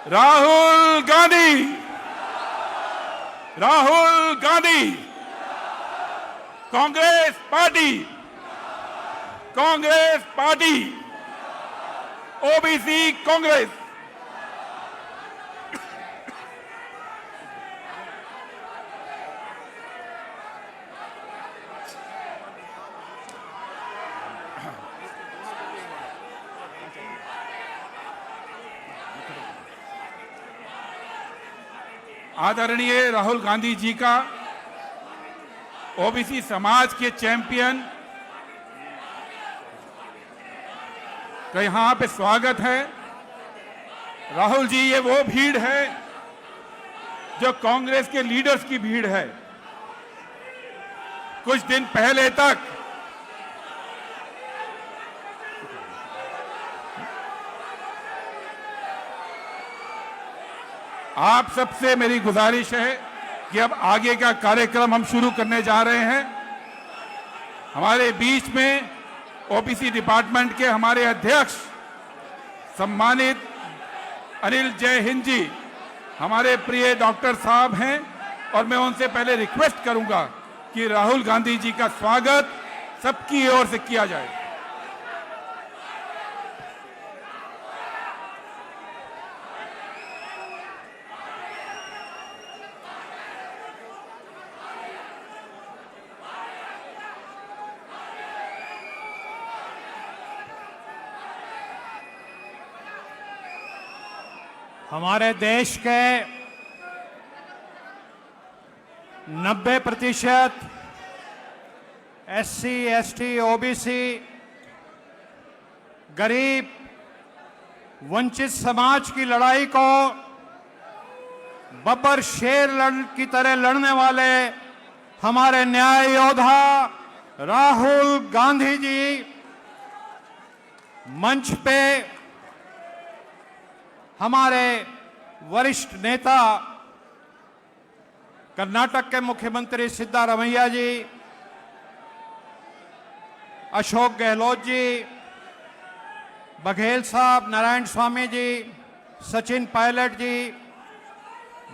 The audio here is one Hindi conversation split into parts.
Rahul Gandhi, Rahul Gandhi, Congress party, Congress party, OBC Congress. आदरणीय राहुल गांधी जी का ओबीसी समाज के चैंपियन का यहां पे स्वागत है। राहुल जी, ये वो भीड़ है जो कांग्रेस के लीडर्स की भीड़ है। कुछ दिन पहले तक आप सबसे मेरी गुजारिश है कि अब आगे का कार्यक्रम हम शुरू करने जा रहे हैं। हमारे बीच में ओबीसी डिपार्टमेंट के हमारे अध्यक्ष सम्मानित अनिल जय हिंद जी, हमारे प्रिय डॉक्टर साहब हैं, और मैं उनसे पहले रिक्वेस्ट करूंगा कि राहुल गांधी जी का स्वागत सबकी ओर से किया जाए। हमारे देश के 90% SC, ST, OBC, गरीब वंचित समाज की लड़ाई को बब्बर शेर की तरह लड़ने वाले हमारे न्याय योद्धा राहुल गांधी जी मंच पे हमारे वरिष्ठ नेता कर्नाटक के मुख्यमंत्री सिद्धारमैया जी, अशोक गहलोत जी, बघेल साहब, नारायण स्वामी जी, सचिन पायलट जी,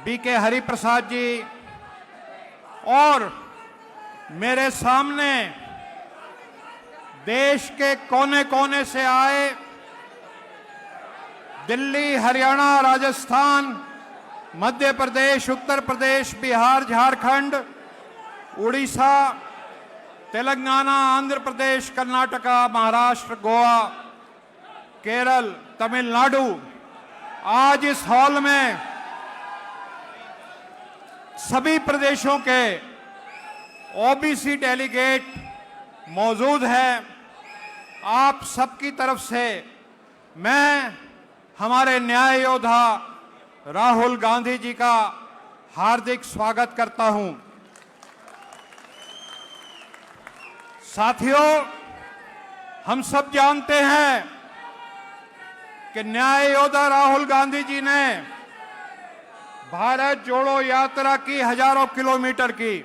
BK हरिप्रसाद जी, और मेरे सामने देश के कोने कोने से आए दिल्ली, हरियाणा, राजस्थान, मध्य प्रदेश, उत्तर प्रदेश, बिहार, झारखंड, उड़ीसा, तेलंगाना, आंध्र प्रदेश, कर्नाटका, महाराष्ट्र, गोवा, केरल, तमिलनाडु, आज इस हॉल में सभी प्रदेशों के ओबीसी डेलीगेट मौजूद हैं। आप सबकी तरफ से मैं हमारे न्याय योद्धा राहुल गांधी जी का हार्दिक स्वागत करता हूं। साथियों, हम सब जानते हैं कि न्याय योद्धा राहुल गांधी जी ने भारत जोड़ो यात्रा की हजारों किलोमीटर की,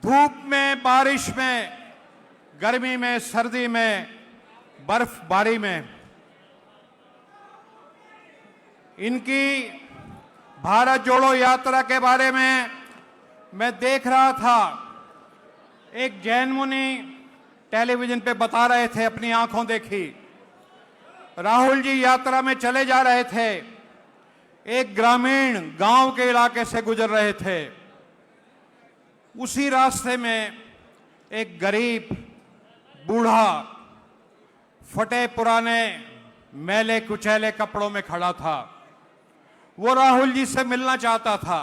धूप में, बारिश में, गर्मी में, सर्दी में, बर्फबारी में। इनकी भारत जोड़ो यात्रा के बारे में मैं देख रहा था। एक जैन मुनि टेलीविजन पे बता रहे थे, अपनी आंखों देखी। राहुल जी यात्रा में चले जा रहे थे, एक ग्रामीण गांव के इलाके से गुजर रहे थे। उसी रास्ते में एक गरीब बूढ़ा फटे पुराने मैले कुचैले कपड़ों में खड़ा था। वो राहुल जी से मिलना चाहता था।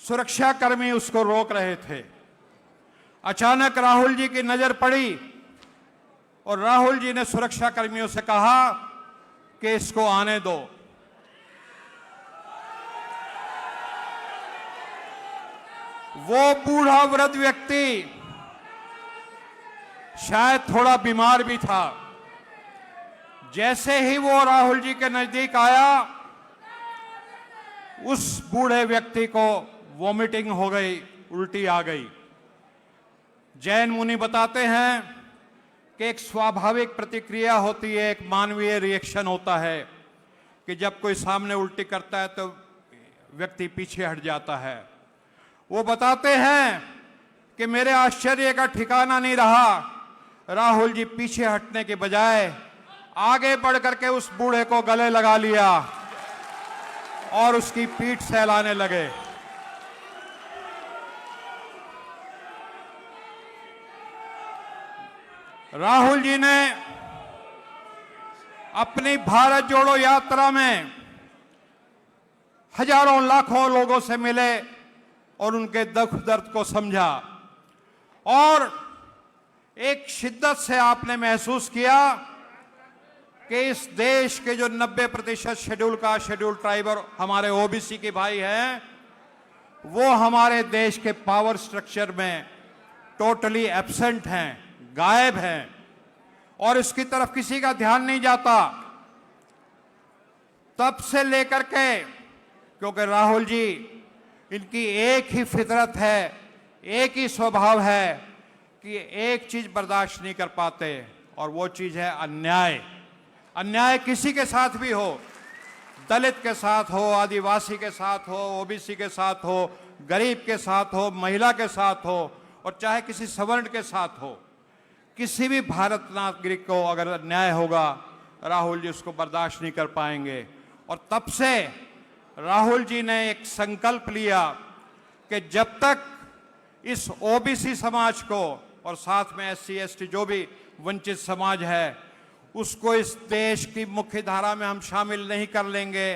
सुरक्षाकर्मी उसको रोक रहे थे। अचानक राहुल जी की नजर पड़ी और राहुल जी ने सुरक्षाकर्मियों से कहा कि इसको आने दो। वो बूढ़ा वृद्ध व्यक्ति शायद थोड़ा बीमार भी था। जैसे ही वो राहुल जी के नजदीक आया, उस बूढ़े व्यक्ति को वॉमिटिंग हो गई, उल्टी आ गई। जैन मुनि बताते हैं कि एक स्वाभाविक प्रतिक्रिया होती है, एक मानवीय रिएक्शन होता है कि जब कोई सामने उल्टी करता है तो व्यक्ति पीछे हट जाता है। वो बताते हैं कि मेरे आश्चर्य का ठिकाना नहीं रहा, राहुल जी पीछे हटने के बजाय आगे बढ़ करके उस बूढ़े को गले लगा लिया और उसकी पीठ सहलाने लगे। राहुल जी ने अपनी भारत जोड़ो यात्रा में हजारों लाखों लोगों से मिले और उनके दुख दर्द को समझा और एक शिद्दत से आपने महसूस किया कि इस देश के जो 90% शेड्यूल कास्ट, शेड्यूल ट्राइब और हमारे ओबीसी के भाई हैं, वो हमारे देश के पावर स्ट्रक्चर में टोटली एब्सेंट हैं, गायब हैं और इसकी तरफ किसी का ध्यान नहीं जाता। तब से लेकर के, क्योंकि राहुल जी इनकी एक ही फितरत है, एक ही स्वभाव है कि एक चीज बर्दाश्त नहीं कर पाते और वो चीज है अन्याय। अन्याय किसी के साथ भी हो, दलित के साथ हो, आदिवासी के साथ हो, ओबीसी के साथ हो, गरीब के साथ हो, महिला के साथ हो और चाहे किसी सवर्ण के साथ हो, किसी भी भारत नागरिक को अगर अन्याय होगा, राहुल जी उसको बर्दाश्त नहीं कर पाएंगे। और तब से राहुल जी ने एक संकल्प लिया कि जब तक इस ओबीसी समाज को और साथ में एससी एसटी जो भी वंचित समाज है उसको इस देश की मुख्य धारा में हम शामिल नहीं कर लेंगे,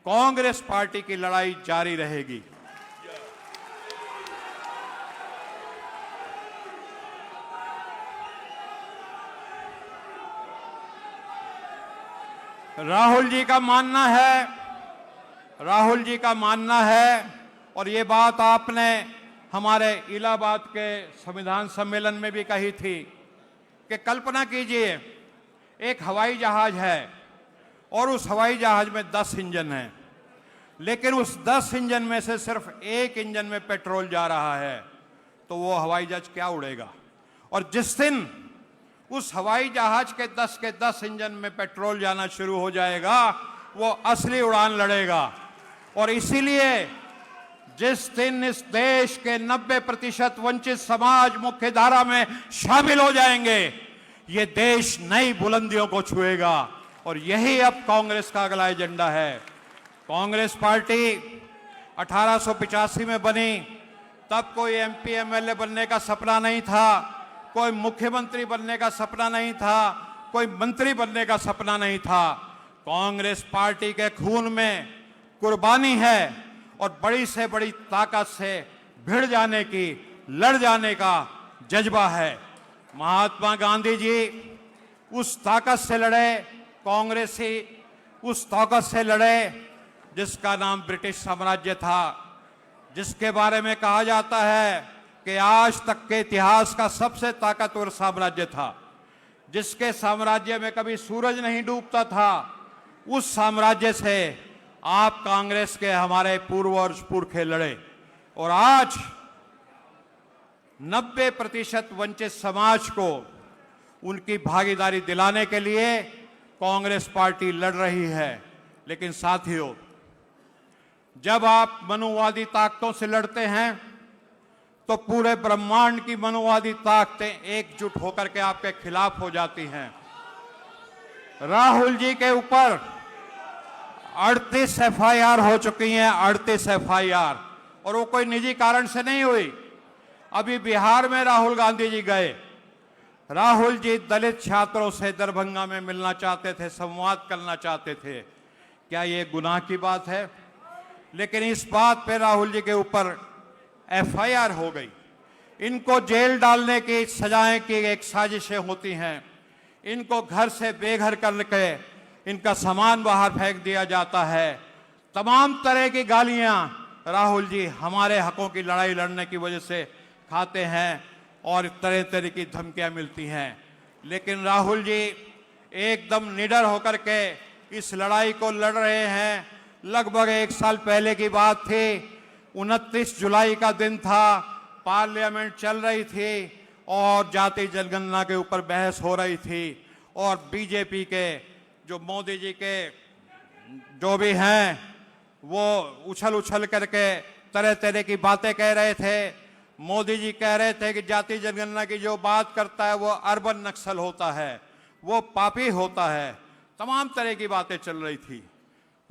कांग्रेस पार्टी की लड़ाई जारी रहेगी। राहुल जी का मानना है और ये बात आपने हमारे इलाहाबाद के संविधान सम्मेलन में भी कही थी कि कल्पना कीजिए एक हवाई जहाज है और उस हवाई जहाज में 10 इंजन हैं, लेकिन उस 10 इंजन में से सिर्फ एक इंजन में पेट्रोल जा रहा है, तो वो हवाई जहाज क्या उड़ेगा? और जिस दिन उस हवाई जहाज के 10 इंजन में पेट्रोल जाना शुरू हो जाएगा, वो असली उड़ान लड़ेगा। और इसीलिए जिस दिन इस देश के 90% वंचित समाज मुख्य धारा में शामिल हो जाएंगे, ये देश नई बुलंदियों को छुएगा और यही अब कांग्रेस का अगला एजेंडा है। कांग्रेस पार्टी 1885 में बनी, तब कोई एमपी एमएलए बनने का सपना नहीं था, कोई मुख्यमंत्री बनने का सपना नहीं था, कोई मंत्री बनने का सपना नहीं था। कांग्रेस पार्टी के खून में कुर्बानी है और बड़ी से बड़ी ताकत से भिड़ जाने की, लड़ जाने का जज्बा है। महात्मा गांधी जी उस ताकत से लड़े, कांग्रेसी उस ताकत से लड़े जिसका नाम ब्रिटिश साम्राज्य था, जिसके बारे में कहा जाता है कि आज तक के इतिहास का सबसे ताकतवर साम्राज्य था, जिसके साम्राज्य में कभी सूरज नहीं डूबता था। उस साम्राज्य से आप कांग्रेस के हमारे पूर्वज पुरखे लड़े और आज 90% वंचित समाज को उनकी भागीदारी दिलाने के लिए कांग्रेस पार्टी लड़ रही है। लेकिन साथियों, जब आप मनुवादी ताकतों से लड़ते हैं तो पूरे ब्रह्मांड की मनुवादी ताकतें एकजुट होकर के आपके खिलाफ हो जाती हैं। राहुल जी के ऊपर 38 एफआईआर हो चुकी हैं, 38 एफआईआर, और वो कोई निजी कारण से नहीं हुई। अभी बिहार में राहुल गांधी जी गए, राहुल जी दलित छात्रों से दरभंगा में मिलना चाहते थे, संवाद करना चाहते थे। क्या ये गुनाह की बात है? लेकिन इस बात पे राहुल जी के ऊपर एफआईआर हो गई। इनको जेल डालने की सजाएं की एक साजिशें होती हैं, इनको घर से बेघर करके इनका सामान बाहर फेंक दिया जाता है। तमाम तरह की गालियां राहुल जी हमारे हकों की लड़ाई लड़ने की वजह से खाते हैं और तरह तरह की धमकियां मिलती हैं। लेकिन राहुल जी एकदम निडर होकर के इस लड़ाई को लड़ रहे हैं। लगभग 1 साल पहले की बात थी, 29 जुलाई का दिन था, पार्लियामेंट चल रही थी और जाति जनगणना के ऊपर बहस हो रही थी और बीजेपी के जो मोदी जी के जो भी हैं वो उछल उछल करके तरह तरह की बातें कह रहे थे। मोदी जी कह रहे थे कि जाति जनगणना की जो बात करता है वो अर्बन नक्सल होता है, वो पापी होता है, तमाम तरह की बातें चल रही थी।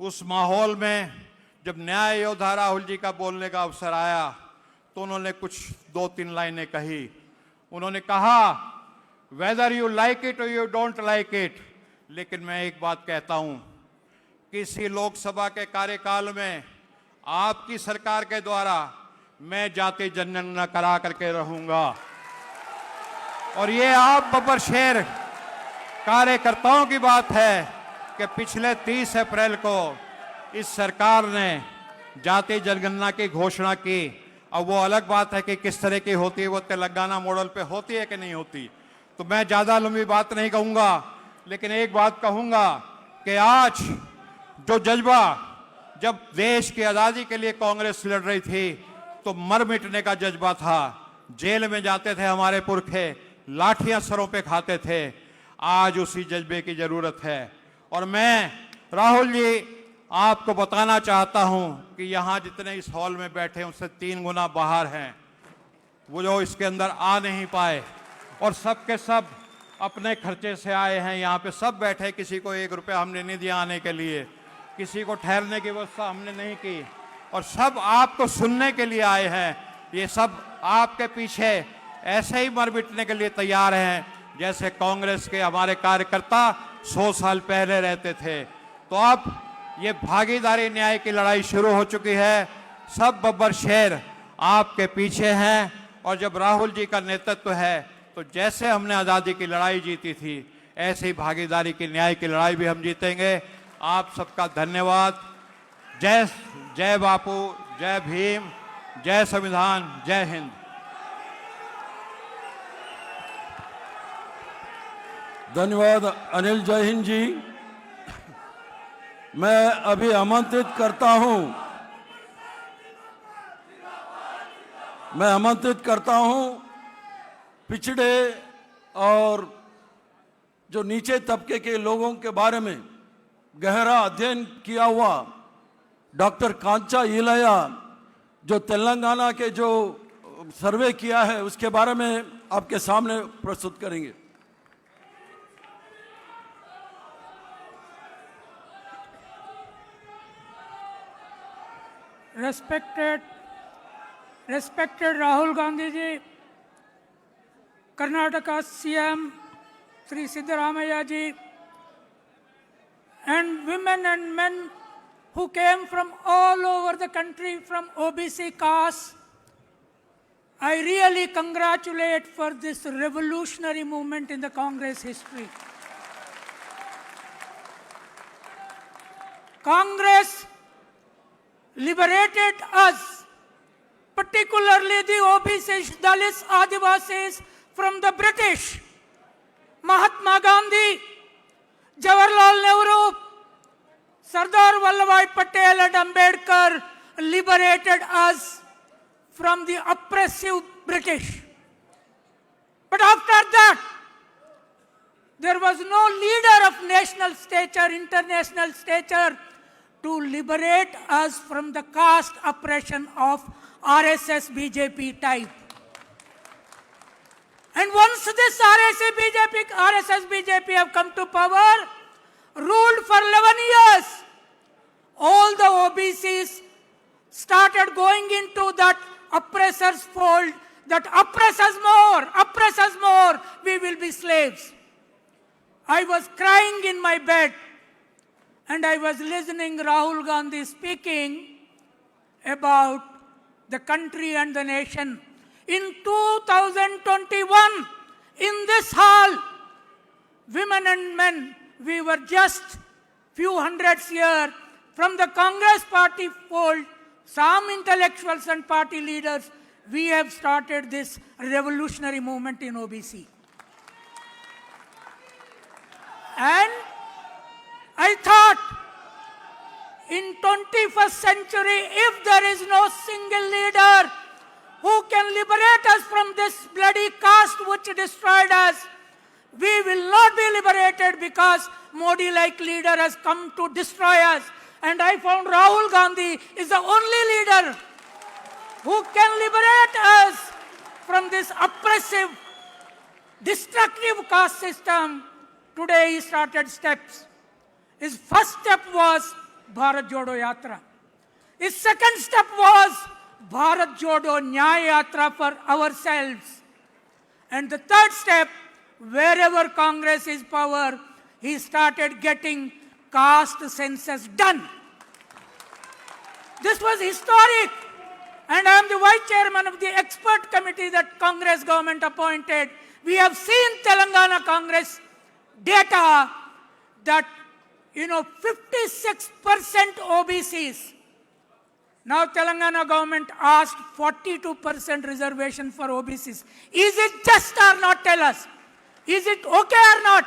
उस माहौल में जब न्याय योद्धा राहुल जी का बोलने का अवसर आया तो उन्होंने कुछ 2-3 लाइनें कही। उन्होंने कहा वेदर यू लाइक इट और यू डोंट लाइक इट, लेकिन मैं एक बात कहता हूं, किसी लोकसभा के कार्यकाल में आपकी सरकार के द्वारा मैं जाति जनगणना करा करके रहूंगा। और ये आप बब्बर शेर कार्यकर्ताओं की बात है कि पिछले 30 अप्रैल को इस सरकार ने जाति जनगणना की घोषणा की। अब वो अलग बात है कि किस तरह की होती है, वो तेलंगाना मॉडल पे होती है कि नहीं होती। तो मैं ज़्यादा लंबी बात नहीं कहूँगा, लेकिन एक बात कहूँगा कि आज जो जज्बा, जब देश की आज़ादी के लिए कांग्रेस लड़ रही थी तो मर मिटने का जज्बा था। जेल में जाते थे हमारे पुरखे, लाठियां सरों पे खाते थे। आज उसी जज्बे की ज़रूरत है। और मैं राहुल जी आपको बताना चाहता हूं कि यहाँ जितने इस हॉल में बैठे हैं उससे 3 गुना बाहर हैं, वो जो इसके अंदर आ नहीं पाए, और सब के सब अपने खर्चे से आए हैं। यहाँ पे सब बैठे, किसी को 1 रुपया हमने नहीं दिया आने के लिए, किसी को ठहरने की व्यवस्था हमने नहीं की, और सब आपको सुनने के लिए आए हैं। ये सब आपके पीछे ऐसे ही मर मिटने के लिए तैयार हैं जैसे कांग्रेस के हमारे कार्यकर्ता 100 साल पहले रहते थे। तो अब ये भागीदारी न्याय की लड़ाई शुरू हो चुकी है। सब बब्बर शेर आपके पीछे हैं, और जब राहुल जी का नेतृत्व है तो जैसे हमने आज़ादी की लड़ाई जीती थी ऐसे ही भागीदारी की न्याय की लड़ाई भी हम जीतेंगे। आप सबका धन्यवाद। जय जय बापू, जय भीम, जय संविधान, जय हिंद। धन्यवाद अनिल। जय हिंद जी। मैं अभी आमंत्रित करता हूं पिछड़े और जो नीचे तबके के लोगों के बारे में गहरा अध्ययन किया हुआ डॉक्टर कांचा इलैया, जो तेलंगाना के जो सर्वे किया है उसके बारे में आपके सामने प्रस्तुत करेंगे। Respected Rahul Gandhi ji, Karnataka CM Sri Siddaramaiah ji, and women and men who came from all over the country from OBC caste, I really congratulate for this revolutionary movement in the Congress history. Congress liberated us, particularly the OBCs, Dalits, Adivasis from the British. Mahatma Gandhi, Jawaharlal Nehru, Sardar Vallabhbhai Patel and Ambedkar liberated us from the oppressive British. But after that, there was no leader of national stature, international stature, to liberate us from the caste oppression of RSS BJP type. And once this RSS BJP have come to power, ruled for 11 years, all the OBCs started going into that oppressor's fold, that oppress us more, we will be slaves. I was crying in my bed, and I was listening Rahul Gandhi speaking about the country and the nation. In 2021, in this hall, women and men, we were just few hundreds here from the Congress party fold, some intellectuals and party leaders, we have started this revolutionary movement in OBC. And I thought, in 21st century, if there is no single leader who can liberate us from this bloody caste which destroyed us. We will not be liberated because Modi-like leader has come to destroy us. And I found Rahul Gandhi is the only leader who can liberate us from this oppressive, destructive caste system. Today he started steps. His first step was Bharat Jodo Yatra. His second step was Bharat Jodo Nyaya Yatra for ourselves. And the third step, wherever Congress is power, he started getting caste census done. This was historic. And I am the vice chairman of the expert committee that Congress government appointed. We have seen Telangana Congress data that, 56% OBCs. Now Telangana government asked 42% reservation for OBCs. Is it just or not? Tell us. Is it okay or not?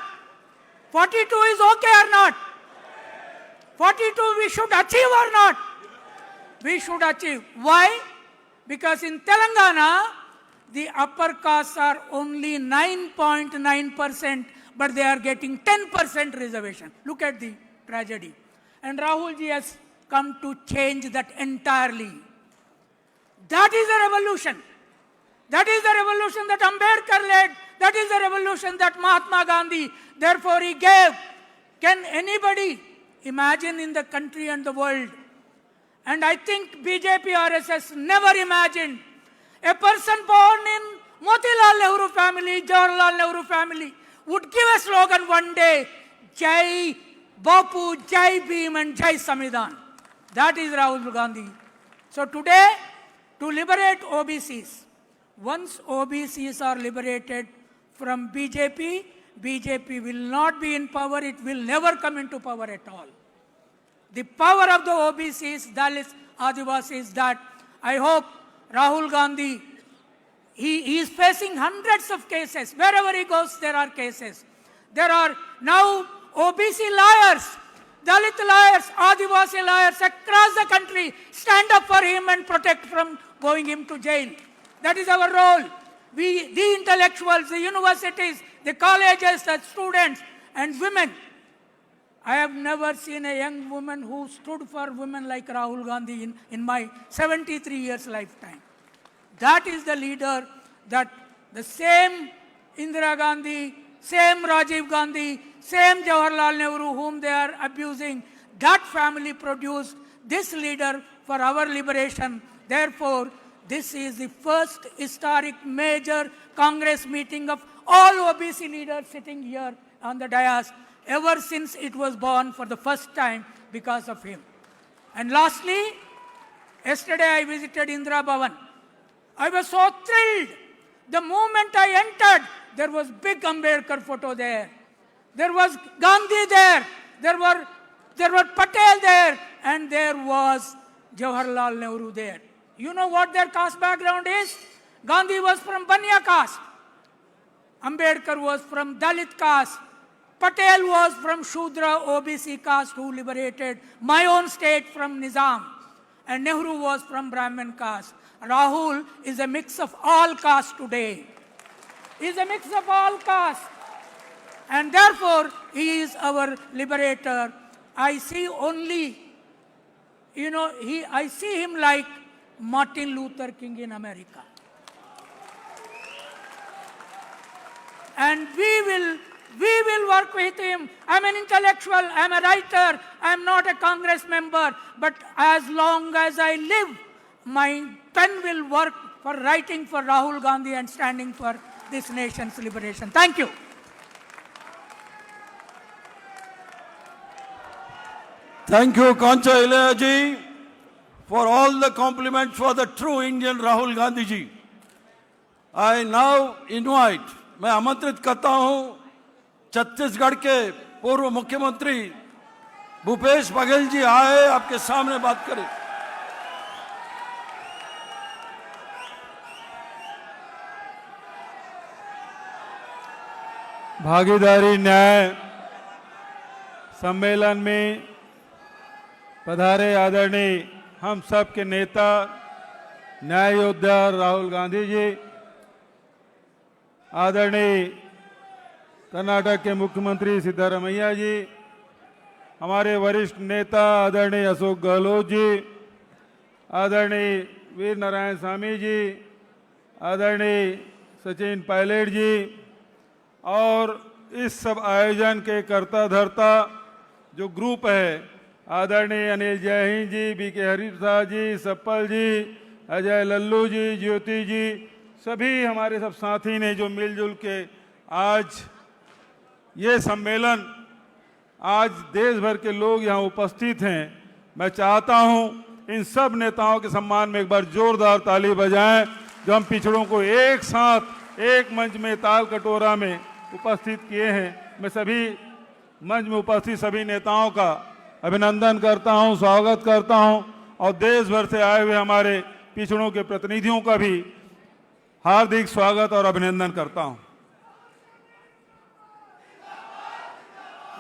42 is okay or not? 42 we should achieve or not? We should achieve. Why? Because in Telangana, the upper castes are only 9.9%, but they are getting 10% reservation. Look at the tragedy. And Rahul ji has come to change that entirely. That is a revolution. That is the revolution that Ambedkar led. That is the revolution that Mahatma Gandhi, therefore he gave. Can anybody imagine in the country and the world? And I think BJP RSS never imagined a person born in Motilal Nehru family, Jawaharlal Nehru family, would give a slogan one day, Jai Bapu, Jai Bhim and Jai Samvidhan. That is Rahul Gandhi. So today, to liberate OBCs, once OBCs are liberated from BJP, BJP will not be in power, it will never come into power at all. The power of the OBCs, Dalits, Adivasis, that I hope Rahul Gandhi, he is facing hundreds of cases. Wherever he goes, there are cases. There are now OBC lawyers, Dalit lawyers, Adivasi lawyers across the country stand up for him and protect from going him to jail. That is our role. We, the intellectuals, the universities, the colleges, the students and women. I have never seen a young woman who stood for women like Rahul Gandhi in my 73 years lifetime. That is the leader that the same Indira Gandhi, same Rajiv Gandhi, same Jawaharlal Nehru whom they are abusing, that family produced this leader for our liberation. Therefore, this is the first historic major Congress meeting of all OBC leaders sitting here on the dais, ever since it was born for the first time because of him. And lastly, yesterday I visited Indira Bhavan. I was so thrilled. The moment I entered, there was big Ambedkar photo there. There was Gandhi there. There were Patel there. And there was Jawaharlal Nehru there. You know what their caste background is? Gandhi was from Banya caste. Ambedkar was from Dalit caste. Patel was from Shudra OBC caste who liberated my own state from Nizam. And Nehru was from Brahmin caste. Rahul is a mix of all castes today. He is a mix of all castes. And therefore, he is our liberator. I see only, I see him like Martin Luther King in America. And we will work with him. I'm an intellectual, I'm a writer, I'm not a Congress member, but as long as I live, my pen will work for writing for Rahul Gandhi and standing for this nation's liberation. Thank you. Thank you, Kancha Ilaiah ji, for all the compliments for the true Indian Rahul Gandhi ji. I now invite, मैं आमंत्रित करता हूं छत्तीसगढ़ के पूर्व मुख्यमंत्री भूपेश बघेल जी आए आपके सामने बात करें. भागीदारी न्याय सम्मेलन में पधारे आदरणीय हम सब के नेता न्याय योद्धा राहुल गांधी जी, आदरणीय कर्नाटक के मुख्यमंत्री सिद्धारमैया जी, हमारे वरिष्ठ नेता आदरणीय अशोक गहलोत जी, आदरणीय वीर नारायण स्वामी जी, आदरणीय सचिन पायलट जी और इस सब आयोजन के कर्ता धर्ता जो ग्रुप है, आदरणीय अनिल जयहिंद जी, बीके हरिप्रसाद जी, सप्पल जी, अजय लल्लू जी, ज्योति जी, सभी हमारे सब साथी ने जो मिलजुल के आज ये सम्मेलन, आज देश भर के लोग यहाँ उपस्थित हैं। मैं चाहता हूँ इन सब नेताओं के सम्मान में एक बार जोरदार ताली बजाएं जो हम पिछड़ों को एक साथ एक मंच में ताल कटोरा में उपस्थित किए हैं। मैं सभी मंच में उपस्थित सभी नेताओं का अभिनंदन करता हूं, स्वागत करता हूं और देश भर से आए हुए हमारे पिछड़ों के प्रतिनिधियों का भी हार्दिक स्वागत और अभिनंदन करता हूं।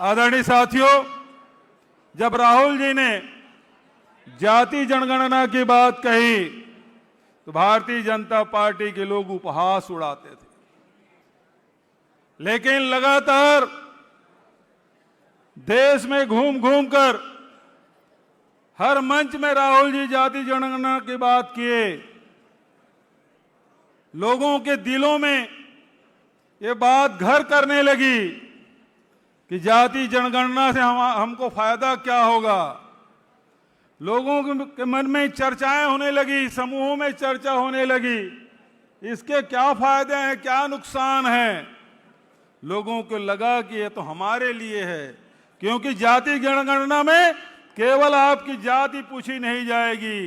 आदरणीय साथियों, जब राहुल जी ने जाति जनगणना की बात कही तो भारतीय जनता पार्टी के लोग उपहास उड़ाते थे, लेकिन लगातार देश में घूम घूम कर हर मंच में राहुल जी जाति जनगणना की बात किए। लोगों के दिलों में ये बात घर करने लगी कि जाति जनगणना से हमको फायदा क्या होगा। लोगों के मन में चर्चाएं होने लगी, समूहों में चर्चा होने लगी, इसके क्या फायदे हैं, क्या नुकसान हैं। लोगों को लगा कि ये तो हमारे लिए है, क्योंकि जाति जनगणना में केवल आपकी जाति पूछी नहीं जाएगी।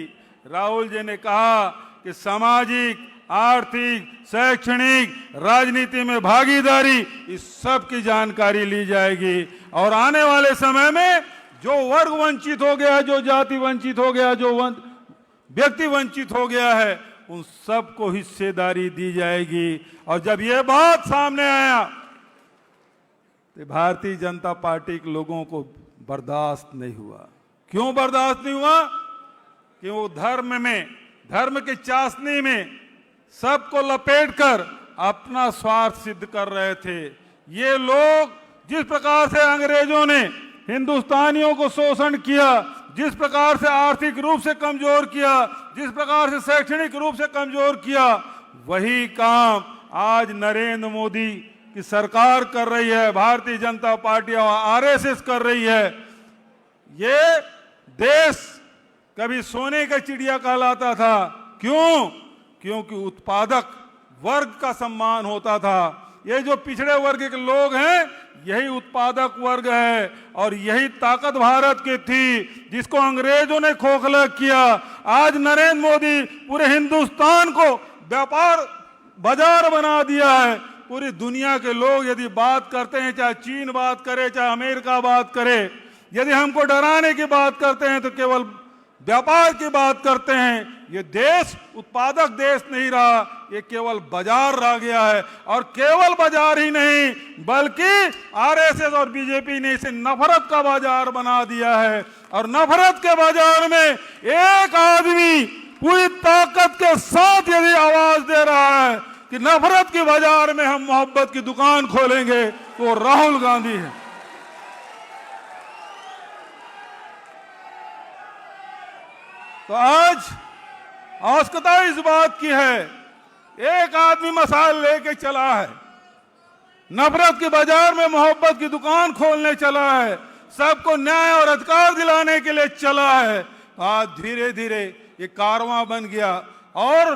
राहुल जी ने कहा कि सामाजिक, आर्थिक, शैक्षणिक, राजनीति में भागीदारी, इस सब की जानकारी ली जाएगी और आने वाले समय में जो वर्ग वंचित हो गया, जो जाति वंचित हो गया, जो व्यक्ति वंचित हो गया है, उन सबको हिस्सेदारी दी जाएगी। और जब ये बात सामने आया तो भारतीय जनता पार्टी के लोगों को बर्दाश्त नहीं हुआ। क्यों बर्दाश्त नहीं हुआ? कि वो धर्म के चाशनी में सबको लपेटकर अपना स्वार्थ सिद्ध कर रहे थे। ये लोग जिस प्रकार से अंग्रेजों ने हिंदुस्तानियों को शोषण किया, जिस प्रकार से आर्थिक रूप से कमजोर किया, जिस प्रकार से शैक्षणिक रूप से कमजोर किया, वही काम आज नरेंद्र मोदी की सरकार कर रही है, भारतीय जनता पार्टी और आरएसएस कर रही है। ये देश कभी सोने का चिड़िया कहलाता था। क्यों? क्योंकि उत्पादक वर्ग का सम्मान होता था। ये जो पिछड़े वर्ग के लोग हैं, यही उत्पादक वर्ग है और यही ताकत भारत की थी जिसको अंग्रेजों ने खोखला किया। आज नरेंद्र मोदी पूरे हिंदुस्तान को व्यापार बाजार बना दिया है। पूरी दुनिया के लोग यदि बात करते हैं, चाहे चीन बात करे, चाहे अमेरिका बात करे, यदि हमको डराने की बात करते हैं तो केवल व्यापार की बात करते हैं। ये देश उत्पादक देश नहीं रहा, ये केवल बाजार रह गया है। और केवल बाजार ही नहीं, बल्कि आरएसएस और बीजेपी ने इसे नफरत का बाजार बना दिया है। और नफरत के बाजार में एक आदमी पूरी ताकत के साथ यदि आवाज दे रहा है कि नफरत के बाजार में हम मोहब्बत की दुकान खोलेंगे, तो राहुल गांधी है। तो आज आवश्यकता इस बात की है, एक आदमी मसाल लेके चला है, नफरत के बाजार में मोहब्बत की दुकान खोलने चला है, सबको न्याय और अधिकार दिलाने के लिए चला है। आज धीरे धीरे ये कारवां बन गया और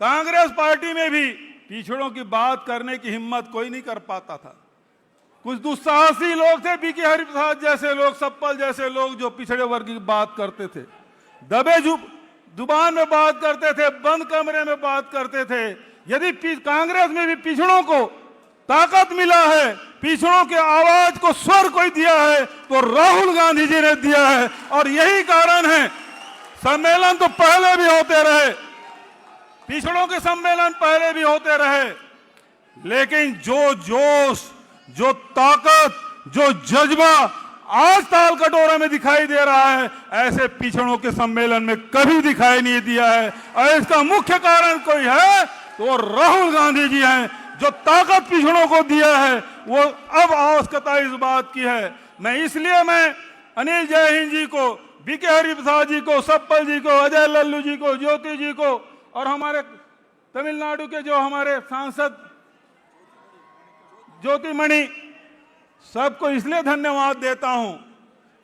कांग्रेस पार्टी में भी पिछड़ों की बात करने की हिम्मत कोई नहीं कर पाता था। कुछ दुस्साहसी लोग थे, बीके हरिप्रसाद जैसे लोग, सप्पल जैसे लोग, जो पिछड़े वर्ग की बात करते थे, दबे जुबान में बात करते थे, बंद कमरे में बात करते थे। यदि कांग्रेस में भी पिछड़ों को ताकत मिला है, पिछड़ों के आवाज को स्वर कोई दिया है, तो राहुल गांधी जी ने दिया है। और यही कारण है, सम्मेलन तो पहले भी होते रहे, पिछड़ों के सम्मेलन पहले भी होते रहे, लेकिन जो जोश, जो ताकत, जो जज्बा आज ताल कटोरा में दिखाई दे रहा है, ऐसे पिछड़ों के सम्मेलन में कभी दिखाई नहीं दिया है। और इसका मुख्य कारण कोई है तो वो राहुल गांधी जी हैं, जो ताकत पिछड़ों को दिया है। वो अब आवश्यकता इस बात की है। मैं अनिल जय जी को, बीके हरिप्रसाद जी को, सप्पल जी को, अजय लल्लू जी को, ज्योति जी को और हमारे तमिलनाडु के जो हमारे सांसद ज्योतिमणि, सबको इसलिए धन्यवाद देता हूं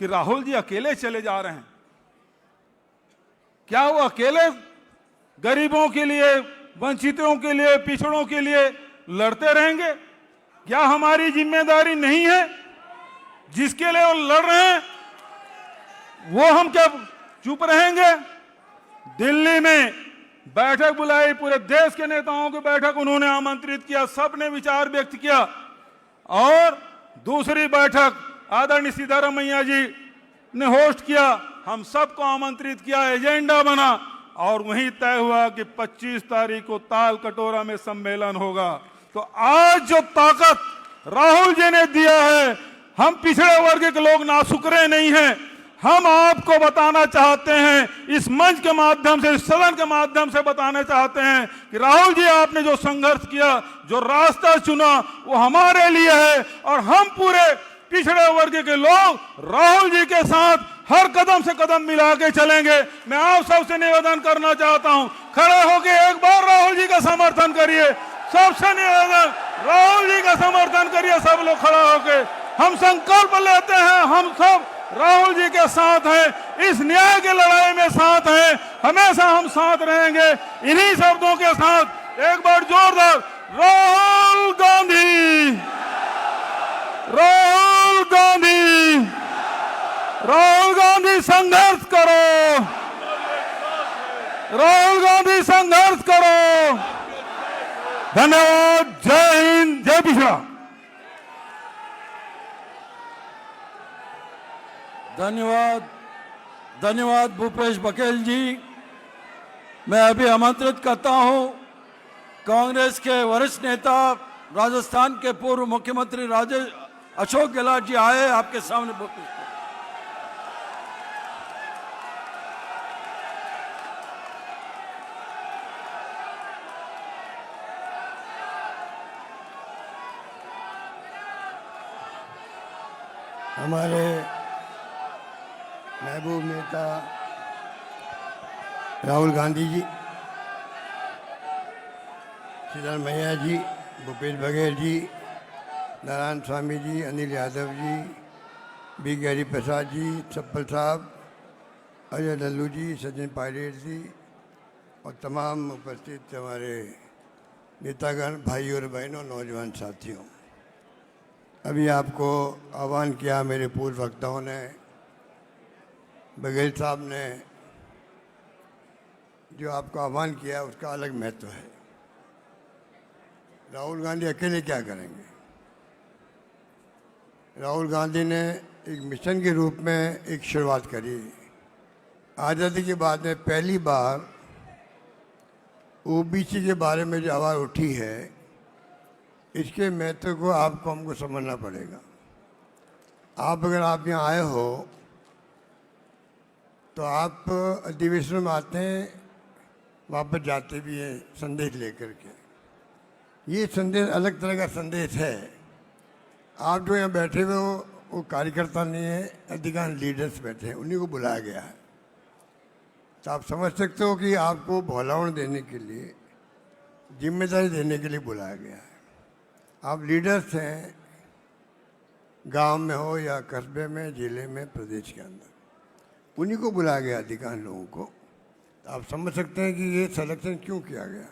कि राहुल जी अकेले चले जा रहे हैं। क्या वो अकेले गरीबों के लिए, वंचितों के लिए, पिछड़ों के लिए लड़ते रहेंगे? क्या हमारी जिम्मेदारी नहीं है? जिसके लिए वो लड़ रहे हैं वो हम क्या चुप रहेंगे? दिल्ली में बैठक बुलाई, पूरे देश के नेताओं की बैठक उन्होंने आमंत्रित किया, सबने विचार व्यक्त किया। और दूसरी बैठक आदरणीय सिद्धारमैया जी ने होस्ट किया, हम सबको आमंत्रित किया, एजेंडा बना और वहीं तय हुआ कि 25 तारीख को ताल कटोरा में सम्मेलन होगा। तो आज जो ताकत राहुल जी ने दिया है, हम पिछड़े वर्ग के लोग नासुकरे नहीं हैं। हम आपको बताना चाहते हैं, इस मंच के माध्यम से, इस सदन के माध्यम से बताना चाहते हैं कि राहुल जी आपने जो संघर्ष किया, जो रास्ता चुना, वो हमारे लिए है। और हम पूरे पिछड़े वर्ग के लोग राहुल जी के साथ हर कदम से कदम मिला के चलेंगे। मैं आप सबसे निवेदन करना चाहता हूं, खड़े होकर एक बार राहुल जी का समर्थन करिए। सबसे निवेदन, राहुल जी का समर्थन करिए। सब लोग खड़ा होकर हम संकल्प लेते हैं, हम सब राहुल जी के साथ हैं, इस न्याय की लड़ाई में साथ हैं, हमेशा हम साथ रहेंगे। इन्हीं शब्दों के साथ एक बार जोरदार राहुल गांधी, राहुल गांधी, राहुल गांधी संघर्ष करो, राहुल गांधी संघर्ष करो। धन्यवाद। जय हिंद, जय पिछड़ा। धन्यवाद, धन्यवाद भूपेश बघेल जी। मैं अभी आमंत्रित करता हूं कांग्रेस के वरिष्ठ नेता, राजस्थान के पूर्व मुख्यमंत्री अशोक गहलोत जी आए आपके सामने बोलते। हमारे महबूब नेता राहुल गांधी जी, सिद्धारमैया जी, भूपेश बघेल जी, नारायण स्वामी जी, अनिल यादव जी, बीके हरिप्रसाद जी, सप्पल साहब, अजय लल्लू जी, सचिन पायलट जी और तमाम उपस्थित हमारे नेतागण, भाई और बहनों, नौजवान साथियों, अभी आपको आह्वान किया मेरे पूर्व वक्ताओं ने, बघेल साहब ने जो आपको आह्वान किया उसका अलग महत्व है। राहुल गांधी अकेले क्या करेंगे? राहुल गांधी ने एक मिशन के रूप में एक शुरुआत करी। आज़ादी के बाद में पहली बार ओबीसी के बारे में जो आवाज़ उठी है, इसके महत्व को आपको हमको समझना पड़ेगा। अगर आप यहाँ आए हो तो आप अधिवेशन में आते हैं, वापस जाते भी हैं संदेश लेकर के। ये संदेश अलग तरह का संदेश है। आप जो यहाँ बैठे हुए हो वो कार्यकर्ता नहीं है, अधिकांश लीडर्स बैठे हैं, उन्हीं को बुलाया गया है। तो आप समझ सकते हो कि आपको भौलावण देने के लिए, जिम्मेदारी देने के लिए बुलाया गया है। आप लीडर्स हैं, गांव में हो या कस्बे में, जिले में, प्रदेश के अंदर, उन्हीं को बुलाया गया अधिकांश लोगों को। तो आप समझ सकते हैं कि ये सिलेक्शन क्यों किया गया।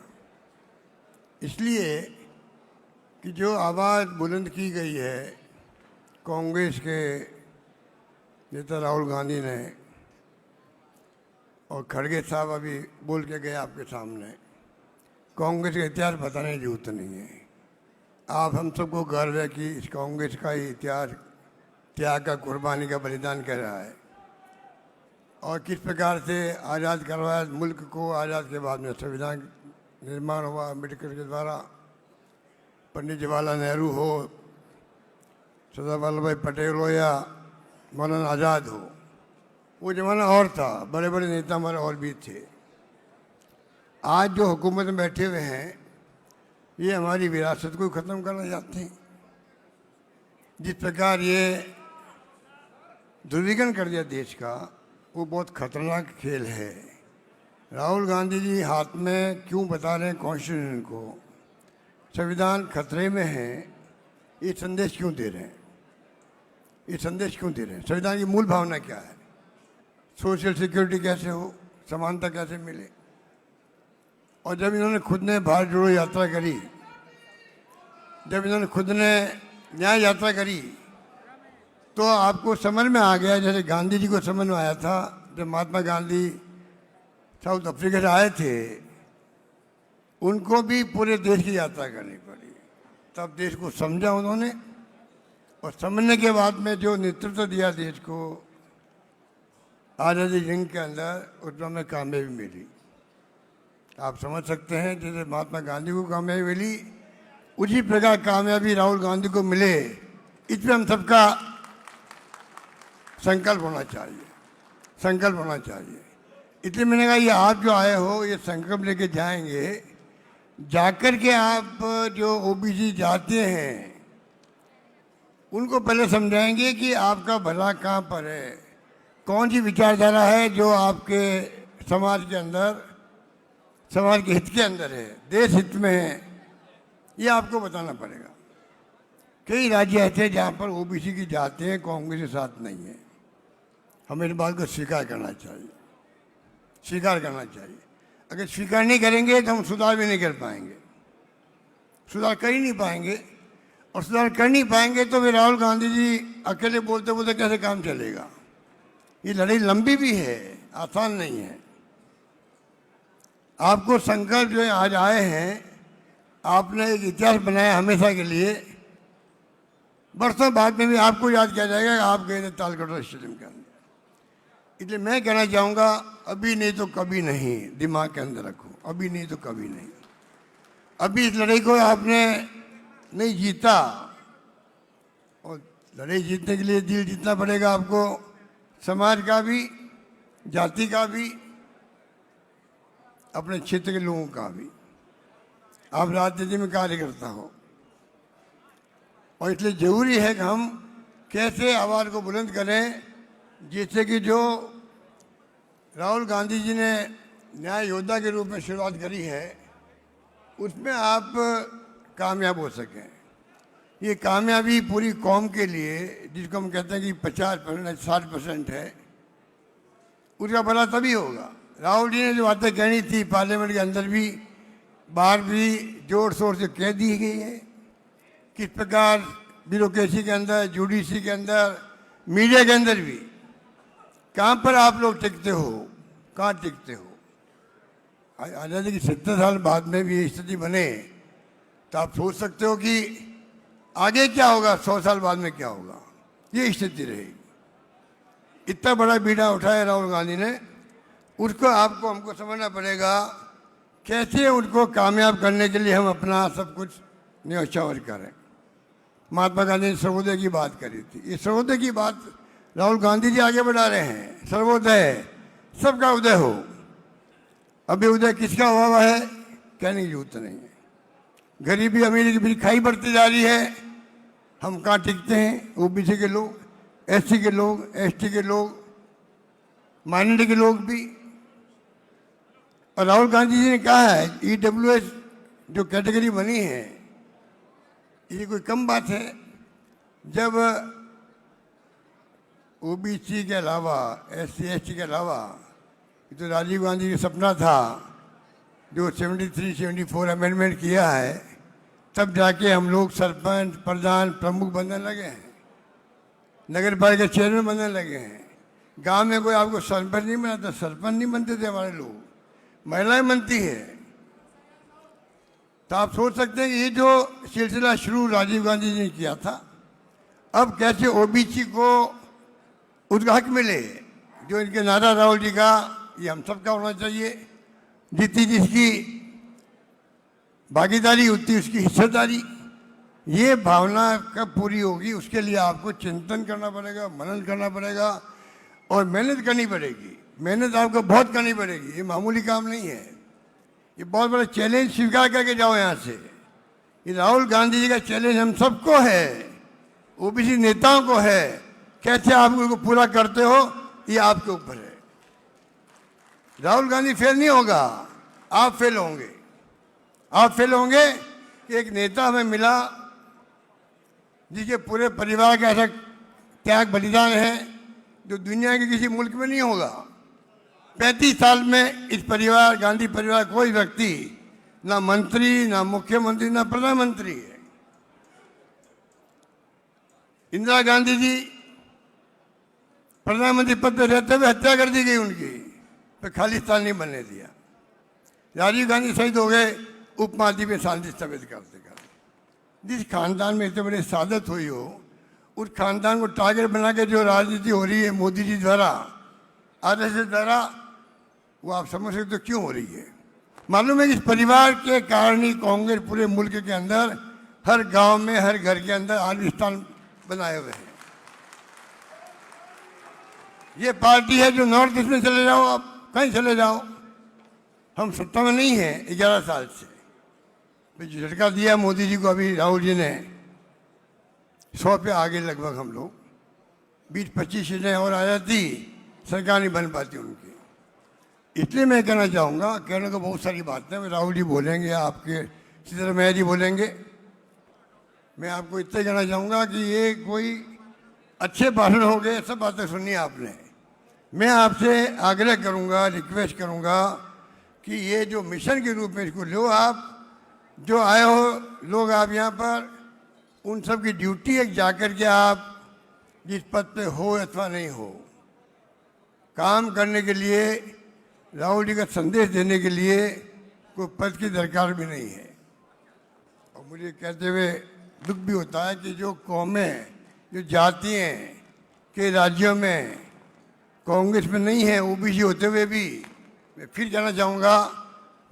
इसलिए कि जो आवाज़ बुलंद की गई है कांग्रेस के नेता राहुल गांधी ने, और खड़गे साहब अभी बोल के गए आपके सामने, कांग्रेस का इतिहास बताने की जरूरत नहीं है। आप हम सबको गर्व है कि इस कांग्रेस का ही इतिहास त्याग का, कुर्बानी का, बलिदान कर रहा है। और किस प्रकार से आज़ाद करवाया मुल्क को। आज़ाद के बाद में संविधान निर्माण हुआ अम्बेडकर के द्वारा, पंडित जवाहरलाल नेहरू हो, सरदार वल्लभ भाई पटेल हो, या मौलाना आज़ाद हो, वो ज़माना और था, बड़े बड़े नेता हमारे और भी थे। आज जो हुकूमत में बैठे हुए हैं ये हमारी विरासत को ख़त्म करना चाहते हैं। जिस प्रकार ये ध्रुवीकरण कर दिया देश का, वो बहुत खतरनाक खेल है। राहुल गांधी जी हाथ में क्यों बता रहे हैं कॉन्स्टिट्यूशन को, संविधान खतरे में है, ये संदेश क्यों दे रहे हैं? ये संदेश क्यों दे रहे हैं? संविधान की मूल भावना क्या है? सोशल सिक्योरिटी कैसे हो, समानता कैसे मिले? और जब इन्होंने खुद ने भारत जोड़ो यात्रा करी, जब इन्होंने खुद ने न्याय यात्रा करी, तो आपको समझ में आ गया, जैसे गांधी जी को समझ में आया था जब महात्मा गांधी साउथ अफ्रीका से आए थे, उनको भी पूरे देश की यात्रा करनी पड़ी। तब देश को समझा उन्होंने, और समझने के बाद में जो नेतृत्व दिया देश को आज़ादी जंग के अंदर, उसमें हमें कामयाबी मिली। आप समझ सकते हैं जैसे महात्मा गांधी को कामयाबी मिली, उसी प्रकार कामयाबी राहुल गांधी को मिले, इसमें हम सबका संकल्प होना चाहिए, संकल्प होना चाहिए। इसलिए मैंने कहा ये आप जो आए हो, ये संकल्प लेके जाएंगे, जाकर के आप जो ओबीसी जाते हैं उनको पहले समझाएंगे कि आपका भला कहाँ पर है, कौन सी विचारधारा है जो आपके समाज के अंदर, समाज के हित के अंदर है, देश हित में है, ये आपको बताना पड़ेगा। कई राज्य ऐसे जहाँ पर ओबीसी की जाते हैं कांग्रेस के साथ नहीं है। हमें इस बात को स्वीकार करना चाहिए, स्वीकार करना चाहिए। अगर स्वीकार नहीं करेंगे तो हम सुधार भी नहीं कर पाएंगे, सुधार कर ही नहीं पाएंगे। और सुधार कर नहीं पाएंगे तो फिर राहुल गांधी जी अकेले बोलते बोलते कैसे काम चलेगा? ये लड़ाई लंबी भी है, आसान नहीं है। आपको संकल्प जो आज आए हैं, आपने एक इतिहास बनाया हमेशा के लिए, बरसों बाद में भी आपको याद किया जाएगा कि आप गए थे तालकटोरा स्टेडियम के अंदर। इसलिए मैं कहना चाहूँगा, अभी नहीं तो कभी नहीं, दिमाग के अंदर रखो, अभी नहीं तो कभी नहीं। अभी इस लड़ाई को आपने नहीं जीता, और लड़ाई जीतने के लिए दिल जीतना पड़ेगा आपको, समाज का भी, जाति का भी, अपने क्षेत्र के लोगों का भी। आप राजनीति में कार्यकर्ता हो, और इसलिए जरूरी है कि हम कैसे आवाज़ को बुलंद करें, जिससे कि जो राहुल गांधी जी ने न्याय योद्धा के रूप में शुरुआत करी है, उसमें आप कामयाब हो सकें। ये कामयाबी पूरी कौम के लिए, जिसको हम कहते हैं कि 50% 60% है, उसका भला तभी होगा। राहुल जी ने जो बातें कहनी थी पार्लियामेंट के अंदर भी, बाहर भी जोर शोर से कह दी गई है। किस प्रकार ब्यूरोक्रेसी के अंदर, जुडिशरी के अंदर, मीडिया के अंदर भी, कहाँ पर आप लोग टिकते हो, कहाँ टिकते हो? आज़ादी की 70 साल बाद में भी ये स्थिति बने, तो आप सोच सकते हो कि आगे क्या होगा, 100 साल बाद में क्या होगा। ये स्थिति रहेगी। इतना बड़ा बीड़ा उठाया राहुल गांधी ने, उसको आपको हमको समझना पड़ेगा कैसे उनको कामयाब करने के लिए हम अपना सब कुछ न्यौछावर करें। महात्मा गांधी ने सर्वोदय की बात करी थी, ये सर्वोदय की बात राहुल गांधी जी आगे बढ़ा रहे हैं। सर्वोदय, सबका उदय हो। अभी उदय किसका हुआ है कहने की जरूरत नहीं है। गरीबी अमीरी के बीच खाई बढ़ती जा रही है। हम कहाँ टिकते हैं? ओबीसी के लोग, एससी के लोग, एसटी के लोग, माइनॉरिटी के लोग भी। और राहुल गांधी जी ने कहा है ईडब्ल्यूएस जो कैटेगरी बनी है, ये कोई कम बात है। जब ओबीसी के अलावा, एससी एसटी के अलावा, तो राजीव गांधी का सपना था जो 73-74 अमेंडमेंट किया है, तब जाके हम लोग सरपंच, प्रधान, प्रमुख बनने लगे हैं, नगर पालिका चेयरमैन बनने लगे हैं। गांव में कोई आपको सरपंच नहीं बनाता, सरपंच नहीं बनते थे हमारे लोग, महिलाएं बनती है। तो आप सोच सकते हैं कि ये जो सिलसिला शुरू राजीव गांधी जी ने किया था, अब कैसे ओबीसी को उसका हक मिले। जो इनके नारा राहुल जी का, ये हम सबका होना चाहिए। जितनी जिसकी भागीदारी उतनी उसकी हिस्सेदारी। ये भावना कब पूरी होगी उसके लिए आपको चिंतन करना पड़ेगा, मनन करना पड़ेगा और मेहनत करनी पड़ेगी। मेहनत आपको बहुत करनी पड़ेगी, ये मामूली काम नहीं है। ये बहुत बड़ा चैलेंज स्वीकार करके जाओ यहाँ से। ये राहुल गांधी जी का चैलेंज हम सबको है, ओबीसी नेताओं को है। कैसे आप उनको पूरा करते हो ये आपके ऊपर है। राहुल गांधी फेल नहीं होगा, आप फेल होंगे। आप फेल होंगे कि एक नेता हमें मिला जिसके पूरे परिवार का ऐसा त्याग बलिदान है जो दुनिया के किसी मुल्क में नहीं होगा। 35 साल में इस परिवार, गांधी परिवार, कोई व्यक्ति ना मंत्री, ना मुख्यमंत्री, ना प्रधानमंत्री है। इंदिरा गांधी जी प्रधानमंत्री पद पर रहते हुए हत्या कर दी गई उनकी, फिर खालिस्तान नहीं बनने दिया। राजीव गांधी शहीद हो गए उपमहाद्वीप में शांति स्थापित करते करते। जिस खानदान में इतने बड़े सादत हुई हो, उस खानदान को टारगेट बना के जो राजनीति हो रही है मोदी जी द्वारा, आरएसएस द्वारा, वो आप समझ सकते हो क्यों हो रही है। मालूम है कि इस परिवार के कारण ही कांग्रेस पूरे मुल्क के अंदर हर गांव में, हर घर के अंदर आलिस्तान बनाए हुए हैं। ये पार्टी है जो नॉर्थ ईस्ट में चले जाओ, आप कहीं चले जाओ, हम सत्ता में नहीं है 11 साल से। जो झटका दिया मोदी जी को अभी राहुल जी ने, 100 पे आगे लगभग हम लोग, 20-25 सीटें और आ जाती, सरकार नहीं बन पाती उनकी। इसलिए मैं कहना चाहूँगा, कहने को बहुत सारी बातें राहुल जी बोलेंगे, आपके सिद्धरमैया जी बोलेंगे। मैं आपको इतना कहना चाहूँगा कि ये कोई अच्छे भाषण हो गए, सब बातें सुनिए आपने। मैं आपसे आग्रह करूँगा, रिक्वेस्ट करूँगा कि ये जो मिशन के रूप में इसको लो। आप जो आए हो लोग, आप यहाँ पर, उन सब की ड्यूटी है जाकर के आप जिस पद पे हो अथवा नहीं हो, काम करने के लिए, राहुल जी का संदेश देने के लिए कोई पद की दरकार भी नहीं है। और मुझे कहते हुए दुख भी होता है कि जो कौमें, जो जातियाँ के राज्यों में कांग्रेस में नहीं है, ओबीसी होते हुए भी, मैं फिर कहना चाहूँगा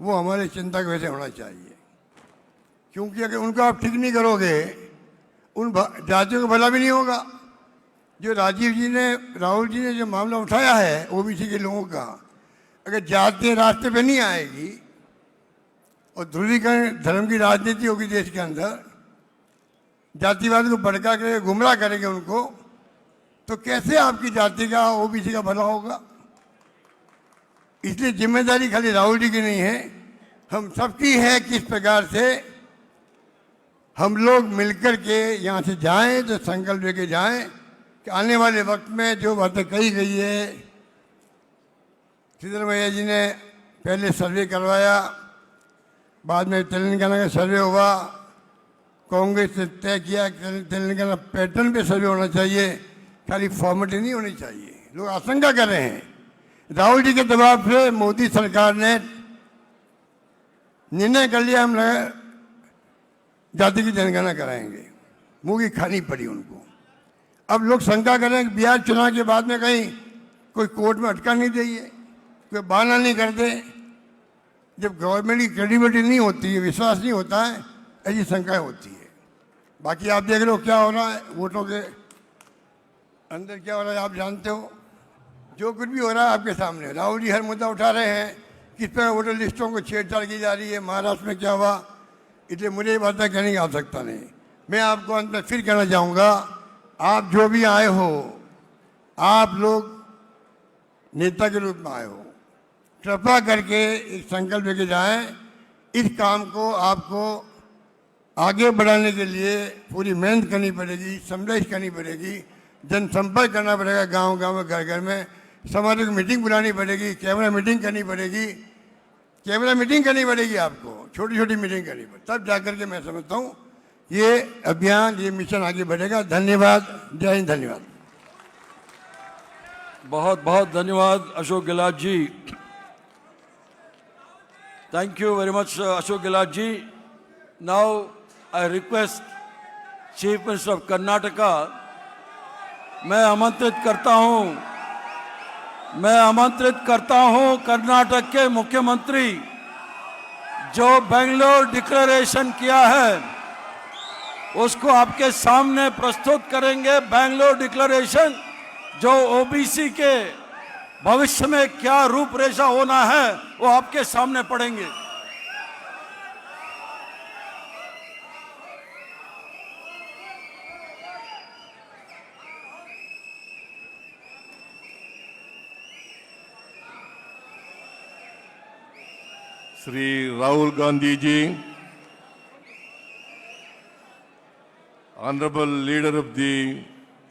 वो हमारे चिंता के वजह से होना चाहिए। क्योंकि अगर उनको आप ठीक नहीं करोगे, उन जातियों का भला भी नहीं होगा। जो राहुल जी ने जो मामला उठाया है ओबीसी के लोगों का, अगर जाति रास्ते पे नहीं आएगी और ध्रुवीकरण धर्म की राजनीति होगी देश के अंदर, जातिवाद को भड़का के गुमराह करेंगे उनको, तो कैसे आपकी जाति का, ओबीसी का भला होगा। इसलिए जिम्मेदारी खाली राहुल जी की नहीं है, हम सबकी है। किस प्रकार से हम लोग मिलकर के यहाँ से जाएं, तो संकल्प लेके जाएं कि आने वाले वक्त में जो बातें कही गई है, सिद्धरमैया जी ने पहले सर्वे करवाया, बाद में तेलंगाना का सर्वे हुआ, कांग्रेस ने तय किया कि तेलंगाना पैटर्न पे सर्वे होना चाहिए, खाली फॉर्मेलिटी नहीं होनी चाहिए। लोग आशंका कर रहे हैं राहुल जी के दबाव से मोदी सरकार ने निर्णय कर लिया हम जाति की जनगणना कराएंगे, मुंह की खानी पड़ी उनको। अब लोग शंका कर रहे हैं कि बिहार चुनाव के बाद में कहीं कोई कोर्ट में अटका नहीं देइए, कोई बहाना नहीं कर दे। जब गवर्नमेंट की क्रेडिबिलिटी नहीं होती है, विश्वास नहीं होता है, ऐसी शंकाएं होती है। बाकी आप देख रहे हो क्या हो रहा है वोटों के अंदर, क्या हो रहा है आप जानते हो। जो कुछ भी हो रहा है आपके सामने, राहुल जी हर मुद्दा उठा रहे हैं, किस तरह वोटर लिस्टों को छेड़छाड़ की जा रही है, महाराष्ट्र में क्या हुआ। इसलिए मुझे ये बातें कहने की आवश्यकता नहीं। मैं आपको अंत में फिर कहना चाहूँगा, आप जो भी आए हो, आप लोग नेता के रूप में आए हो, कृपा करके एक संकल्प लेके जाएं। इस काम को आपको आगे बढ़ाने के लिए पूरी मेहनत करनी पड़ेगी, समझाइश करनी पड़ेगी, जनसंपर्क करना पड़ेगा, गांव-गांव में, घर-घर में, सामाजिक मीटिंग बुलानी पड़ेगी, कैमरा मीटिंग करनी पड़ेगी, आपको छोटी-छोटी मीटिंग करनी पड़ेगी, तब जाकर के मैं समझता हूँ ये अभियान, ये मिशन आगे बढ़ेगा। धन्यवाद, जय हिंद। धन्यवाद, बहुत बहुत धन्यवाद Ashok Gehlot ji. Thank you very much Ashok Gehlot ji. Now I request chief minister of Karnataka, मैं आमंत्रित करता हूं कर्नाटक के मुख्यमंत्री जो बेंगलोर डिक्लेरेशन किया है, उसको आपके सामने प्रस्तुत करेंगे। बेंगलोर डिक्लेरेशन जो ओबीसी के भविष्य में क्या रूपरेखा होना है वो आपके सामने पढ़ेंगे। Sri Rahul Gandhi ji, Honorable Leader of the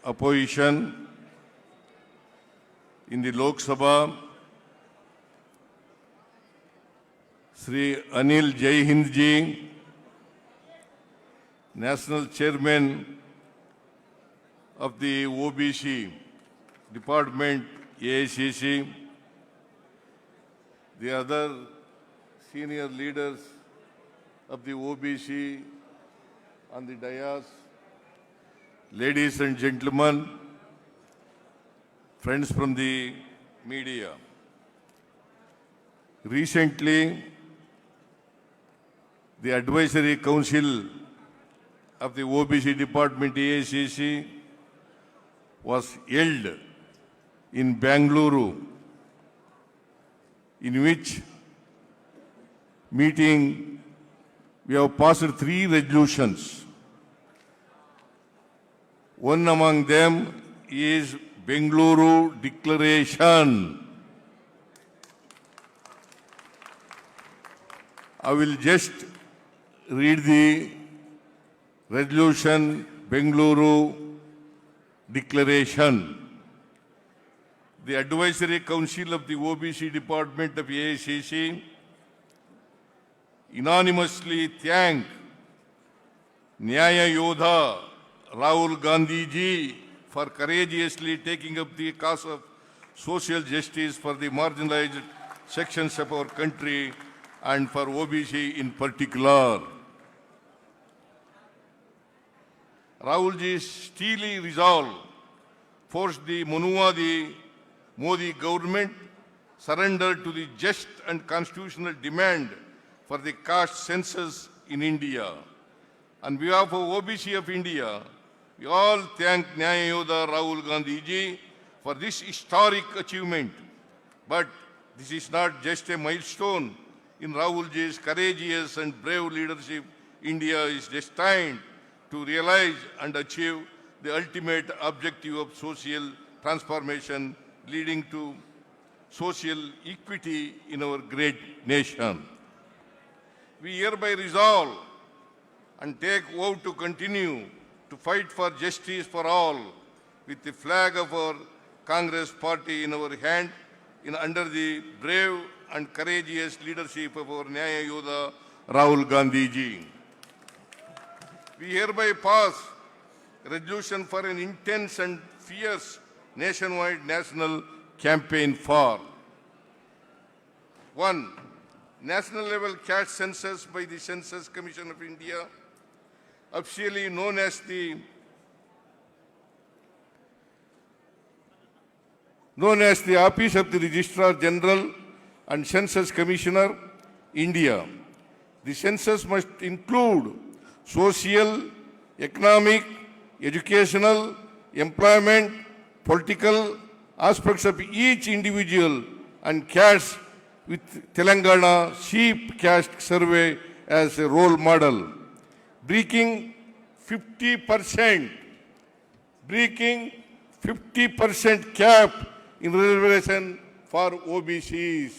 Opposition in the Lok Sabha, Sri Anil Jai Hind ji, National Chairman of the OBC Department, AICC, the other senior leaders of the OBC on the dais, ladies and gentlemen, friends from the media. Recently, the Advisory Council of the OBC Department AICC was held in Bengaluru, in which meeting we have passed 3 resolutions. One among them is Bengaluru Declaration. I will just read the resolution, Bengaluru Declaration. The Advisory Council of the OBC Department of AICC unanimously thank Nyaya Yodha Rahul Gandhi ji for courageously taking up the cause of social justice for the marginalized sections of our country and for OBC in particular. Rahul ji's steely resolve forced the Manuwadi Modi government surrender to the just and constitutional demand for the caste census in India. On behalf of OBC of India, we all thank Nyaya Yodha Rahul Gandhi ji for this historic achievement. But this is not just a milestone. In Rahul ji's courageous and brave leadership, India is destined to realize and achieve the ultimate objective of social transformation leading to social equity in our great nation. We hereby resolve and take vow to continue to fight for justice for all with the flag of our Congress party in our hand under the brave and courageous leadership of our Nyaya Yodha Rahul Gandhi ji. We hereby pass a resolution for an intense and fierce nationwide national campaign for 1. National level caste census by the Census Commission of India, officially known as the Office of the Registrar General and Census Commissioner, India. The census must include social, economic, educational, employment, political aspects of each individual and caste, with Telangana Sheep Caste Survey as a role model. Breaking 50% cap in reservation for OBCs.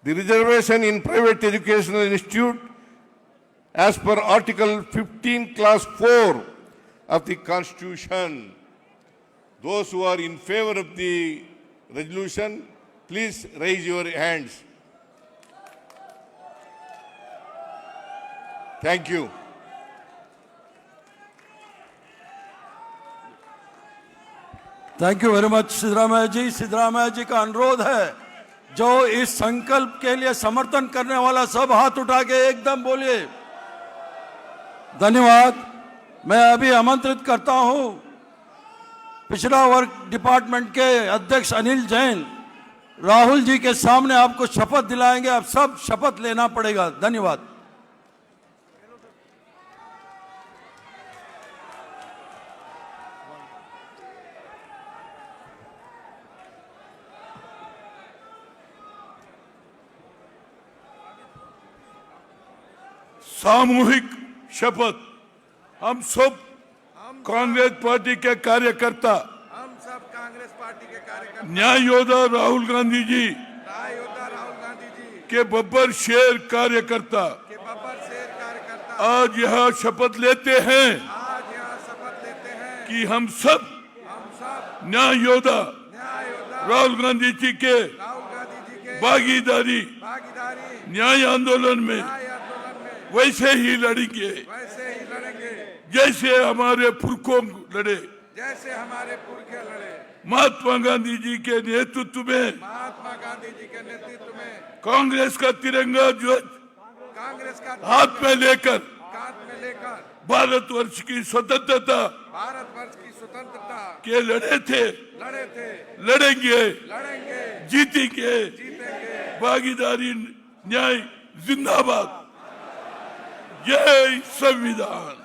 The reservation in private educational institute as per Article 15, Clause 4 of the Constitution. Those who are in favor of the resolution, please raise your hands. Thank you. Thank you very much Siddaramaiah ji. Siddaramaiah ji का अनुरोध है, जो इस संकल्प के लिए समर्थन करने वाला सब हाथ उठा के एकदम बोलिए धन्यवाद। मैं अभी आमंत्रित करता हूं पिछड़ा वर्ग डिपार्टमेंट के अध्यक्ष अनिल जैन राहुल जी के सामने आपको शपथ दिलाएंगे। आप सब शपथ लेना पड़ेगा। धन्यवाद। सामूहिक शपथ। हम सब कांग्रेस पार्टी के कार्यकर्ता, हम सब कांग्रेस पार्टी के कार्यकर्ता, न्याय योद्धा राहुल गांधी जी न्याय योद्धा राहुल गांधी जी के बब्बर शेर कार्यकर्ता के बब्बर शेर कार्यकर्ता आज यह शपथ लेते हैं आज यहाँ शपथ लेते हैं कि हम सब न्याय योद्धा राहुल गांधी जी के राहुल गांधी जी के भागीदारी भागीदारी न्याय आंदोलन में न्याय आंदोलन में वैसे ही लड़ेंगे वैसे ही लड़ेंगे जैसे हमारे पुरखों लड़े। जैसे हमारे पुरखे लड़े। महात्मा गांधी जी के नेतृत्व में महात्मा गांधी जी के नेतृत्व में कांग्रेस का तिरंगा ध्वज कांग्रेस का हाथ में लेकर भारतवर्ष की स्वतंत्रता भारतवर्ष की स्वतंत्रता के लड़े थे, लड़ेंगे, जीतेंगे। भागीदारी न्याय जिंदाबाद। जय संविधान,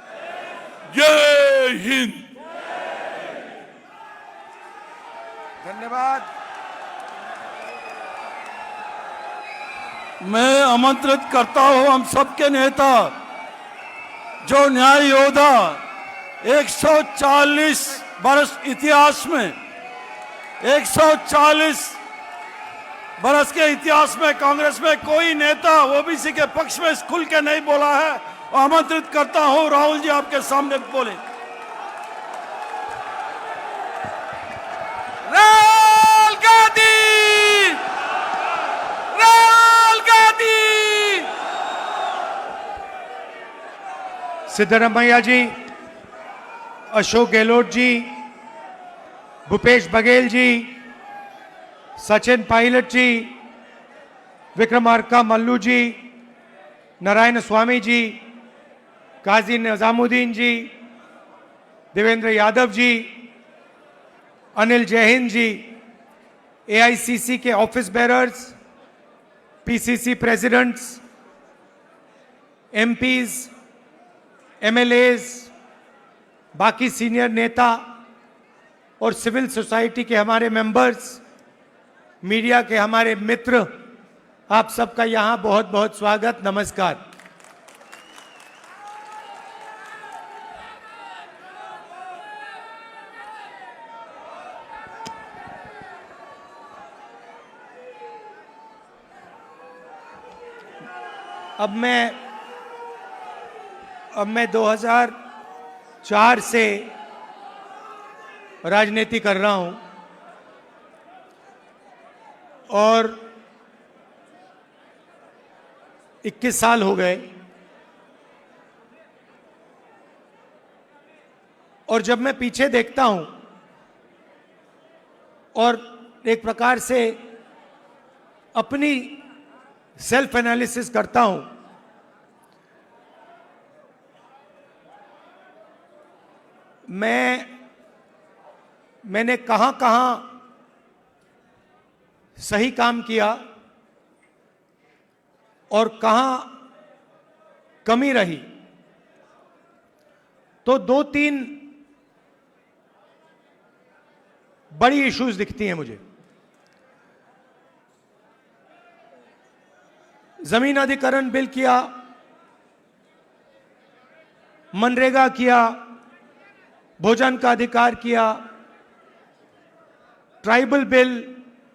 जय हिंद। धन्यवाद। मैं आमंत्रित करता हूं हम सबके नेता, जो न्याय योद्धा 140 वर्ष इतिहास में 140 वर्ष के इतिहास में कांग्रेस में कोई नेता ओबीसी के पक्ष में खुल के नहीं बोला है। आमंत्रित करता हूं राहुल जी आपके सामने बोले। राहुल गांधी, राहुल गांधी। सिद्धरमैया जी, अशोक गहलोत जी, भूपेश बघेल जी, सचिन पायलट जी, विक्रमार्का मल्लू जी, नारायण स्वामी जी, काजी निजामुद्दीन जी, देवेंद्र यादव जी, अनिल जैहिंद जी, एआईसीसी के office bearers, PCC presidents, MPs, MLAs, बाकी सीनियर नेता और सिविल सोसाइटी के हमारे मेंबर्स, मीडिया के हमारे मित्र, आप सबका यहां बहुत बहुत स्वागत, नमस्कार। अब मैं 2004 से राजनीति कर रहा हूं और 21 साल हो गए। और जब मैं पीछे देखता हूं और एक प्रकार से अपनी सेल्फ एनालिसिस करता हूं, मैंने कहां सही काम किया और कहां कमी रही, तो 2-3 बड़ी इश्यूज दिखती हैं मुझे। जमीन अधिग्रहण बिल किया, मनरेगा किया, भोजन का अधिकार किया, ट्राइबल बिल,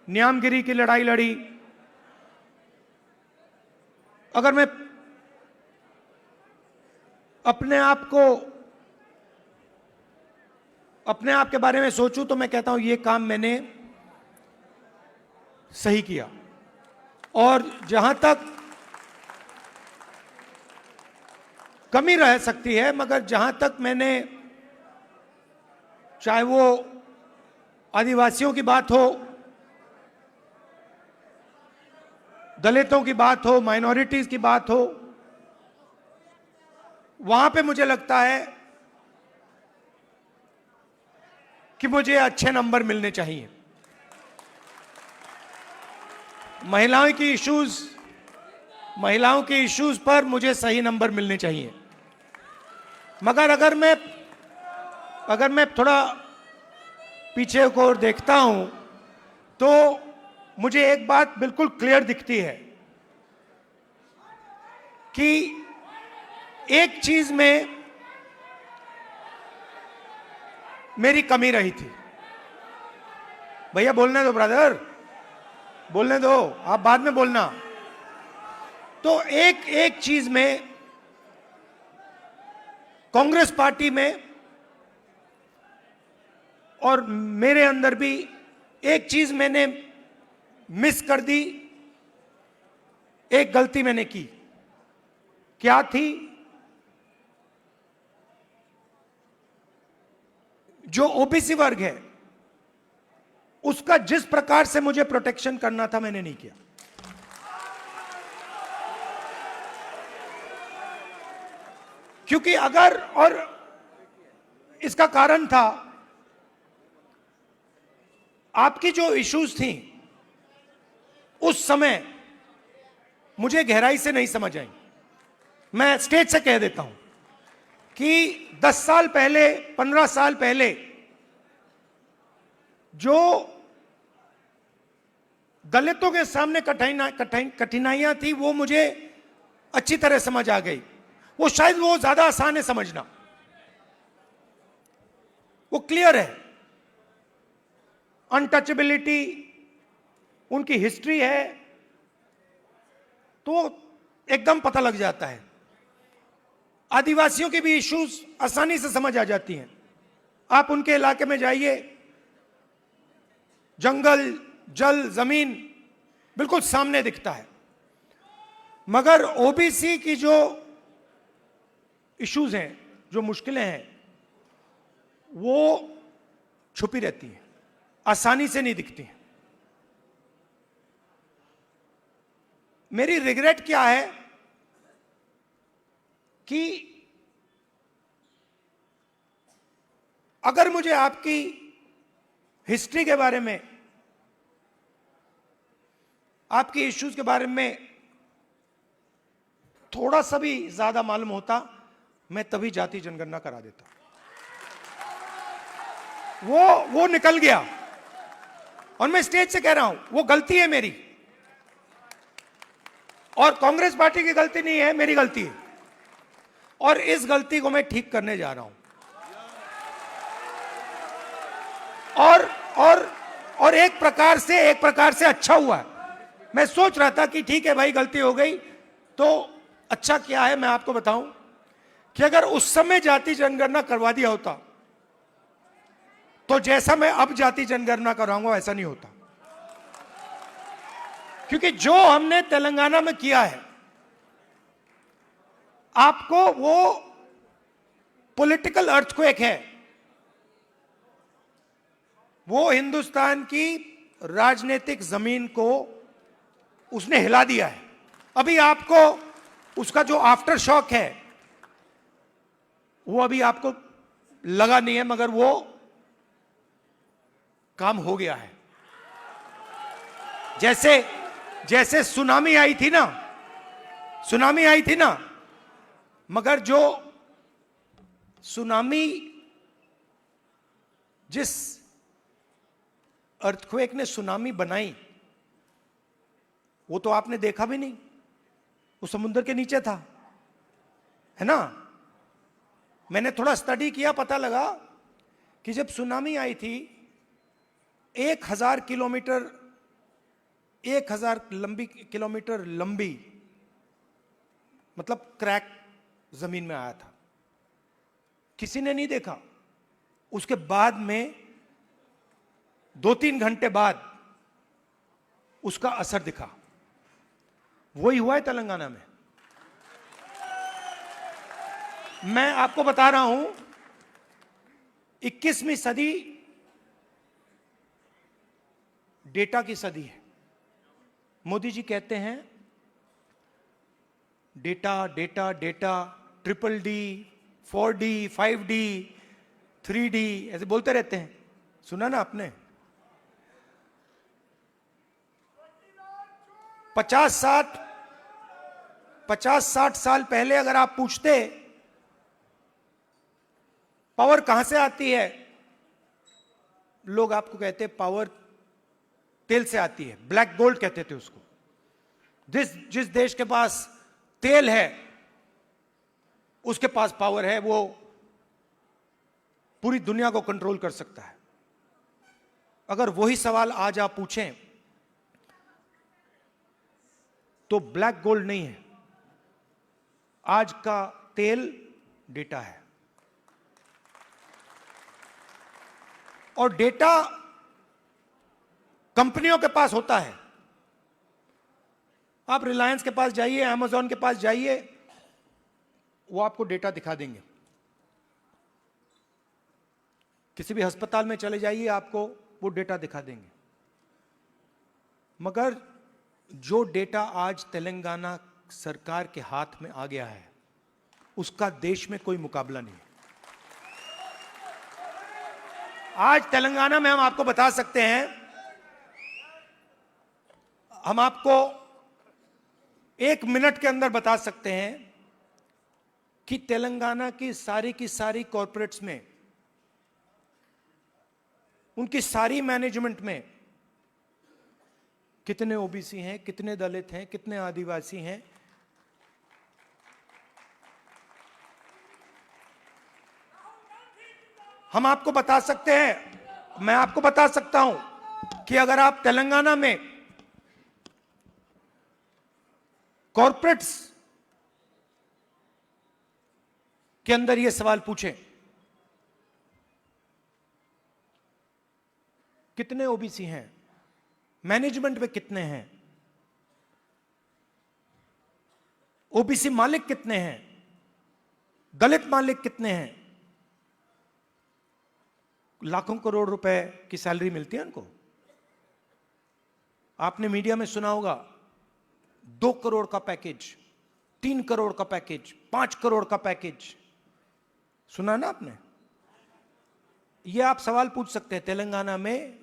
न्यामगिरी की लड़ाई लड़ी। अगर मैं अपने आप के बारे में सोचूं तो मैं कहता हूं ये काम मैंने सही किया। और जहां तक कमी रह सकती है, मगर जहां तक मैंने, चाहे वो आदिवासियों की बात हो, दलितों की बात हो, माइनॉरिटीज की बात हो, वहां पे मुझे लगता है कि मुझे अच्छे नंबर मिलने चाहिए। महिलाओं के इश्यूज पर मुझे सही नंबर मिलने चाहिए। मगर अगर मैं थोड़ा पीछे को देखता हूं तो मुझे एक बात बिल्कुल क्लियर दिखती है कि एक चीज में मेरी कमी रही थी। भैया बोलने दो ब्रदर, बोलने दो, आप बाद में बोलना। तो एक चीज में कांग्रेस पार्टी में और मेरे अंदर भी एक चीज मैंने मिस कर दी, एक गलती मैंने की। क्या थी? जो ओबीसी वर्ग है उसका जिस प्रकार से मुझे प्रोटेक्शन करना था मैंने नहीं किया। क्योंकि अगर, और इसका कारण था आपकी जो इश्यूज थी उस समय मुझे गहराई से नहीं समझ आई। मैं स्टेज से कह देता हूं कि 10 साल पहले, 15 साल पहले जो दलितों के सामने कठिनाइयां थी वो मुझे अच्छी तरह समझ आ गई। वो शायद वो ज्यादा आसान है समझना, वो क्लियर है। अनटचेबिलिटी, उनकी हिस्ट्री है तो एकदम पता लग जाता है। आदिवासियों की भी इश्यूज आसानी से समझ आ जाती हैं। आप उनके इलाके में जाइए, जंगल, जल, जमीन बिल्कुल सामने दिखता है। मगर ओबीसी की जो इश्यूज हैं, जो मुश्किलें हैं, वो छुपी रहती हैं, आसानी से नहीं दिखती हैं। मेरी रिग्रेट क्या है कि अगर मुझे आपकी हिस्ट्री के बारे में, आपकी इश्यूज के बारे में थोड़ा सा भी ज्यादा मालूम होता, मैं तभी जाति जनगणना करा देता। वो निकल गया और मैं स्टेज से कह रहा हूं वो गलती है मेरी, और कांग्रेस पार्टी की गलती नहीं है, मेरी गलती है। और इस गलती को मैं ठीक करने जा रहा हूं। और एक प्रकार से अच्छा हुआ है। मैं सोच रहा था कि ठीक है भाई, गलती हो गई तो अच्छा क्या है। मैं आपको बताऊं कि अगर उस समय जाति जनगणना करवा दिया होता तो जैसा मैं अब जाति जनगणना कराऊंगा वैसा नहीं होता। क्योंकि जो हमने तेलंगाना में किया है, आपको वो पॉलिटिकल अर्थक्वेक है, वो हिंदुस्तान की राजनीतिक जमीन को उसने हिला दिया है। अभी आपको उसका जो आफ्टर शॉक है वो अभी आपको लगा नहीं है, मगर वो काम हो गया है। जैसे सुनामी आई थी ना, मगर जो सुनामी, जिस अर्थक्वेक ने सुनामी बनाई, वो तो आपने देखा भी नहीं, वो समुद्र के नीचे था, है ना। मैंने थोड़ा स्टडी किया, पता लगा कि जब सुनामी आई थी 1000 किलोमीटर लंबी, मतलब क्रैक जमीन में आया था, किसी ने नहीं देखा। उसके बाद में 2-3 घंटे बाद उसका असर दिखा। वही हुआ है तेलंगाना में। मैं आपको बता रहा हूं, 21वीं सदी डेटा की सदी है। मोदी जी कहते हैं data data data, DDD, 4D, 5D, 3D, ऐसे बोलते रहते हैं। सुना ना आपने? 50-60 साल पहले अगर आप पूछते पावर कहां से आती है, लोग आपको कहते पावर तेल से आती है। ब्लैक गोल्ड कहते थे उसको। जिस देश के पास तेल है उसके पास पावर है, वो पूरी दुनिया को कंट्रोल कर सकता है। अगर वही सवाल आज आप पूछें तो ब्लैक गोल्ड नहीं है, आज का तेल डेटा है। और डेटा कंपनियों के पास होता है। आप रिलायंस के पास जाइए, अमेज़न के पास जाइए, वो आपको डेटा दिखा देंगे। किसी भी अस्पताल में चले जाइए, आपको वो डेटा दिखा देंगे। मगर जो डेटा आज तेलंगाना सरकार के हाथ में आ गया है, उसका देश में कोई मुकाबला नहीं है। आज तेलंगाना में हम आपको बता सकते हैं, हम आपको 1 मिनट के अंदर बता सकते हैं कि तेलंगाना की सारी कॉरपोरेट्स में, उनकी सारी मैनेजमेंट में कितने ओबीसी हैं, कितने दलित हैं, कितने आदिवासी हैं। हम आपको बता सकते हैं, मैं आपको बता सकता हूं कि अगर आप तेलंगाना में कॉरपोरेट्स के अंदर यह सवाल पूछें, कितने ओबीसी हैं, मैनेजमेंट में कितने हैं, ओबीसी मालिक कितने हैं, दलित मालिक कितने हैं, लाखों करोड़ रुपए की सैलरी मिलती है उनको। आपने मीडिया में सुना होगा 2 करोड़ का पैकेज, 3 करोड़ का पैकेज, 5 करोड़ का पैकेज, सुना ना आपने? यह आप सवाल पूछ सकते हैं, तेलंगाना में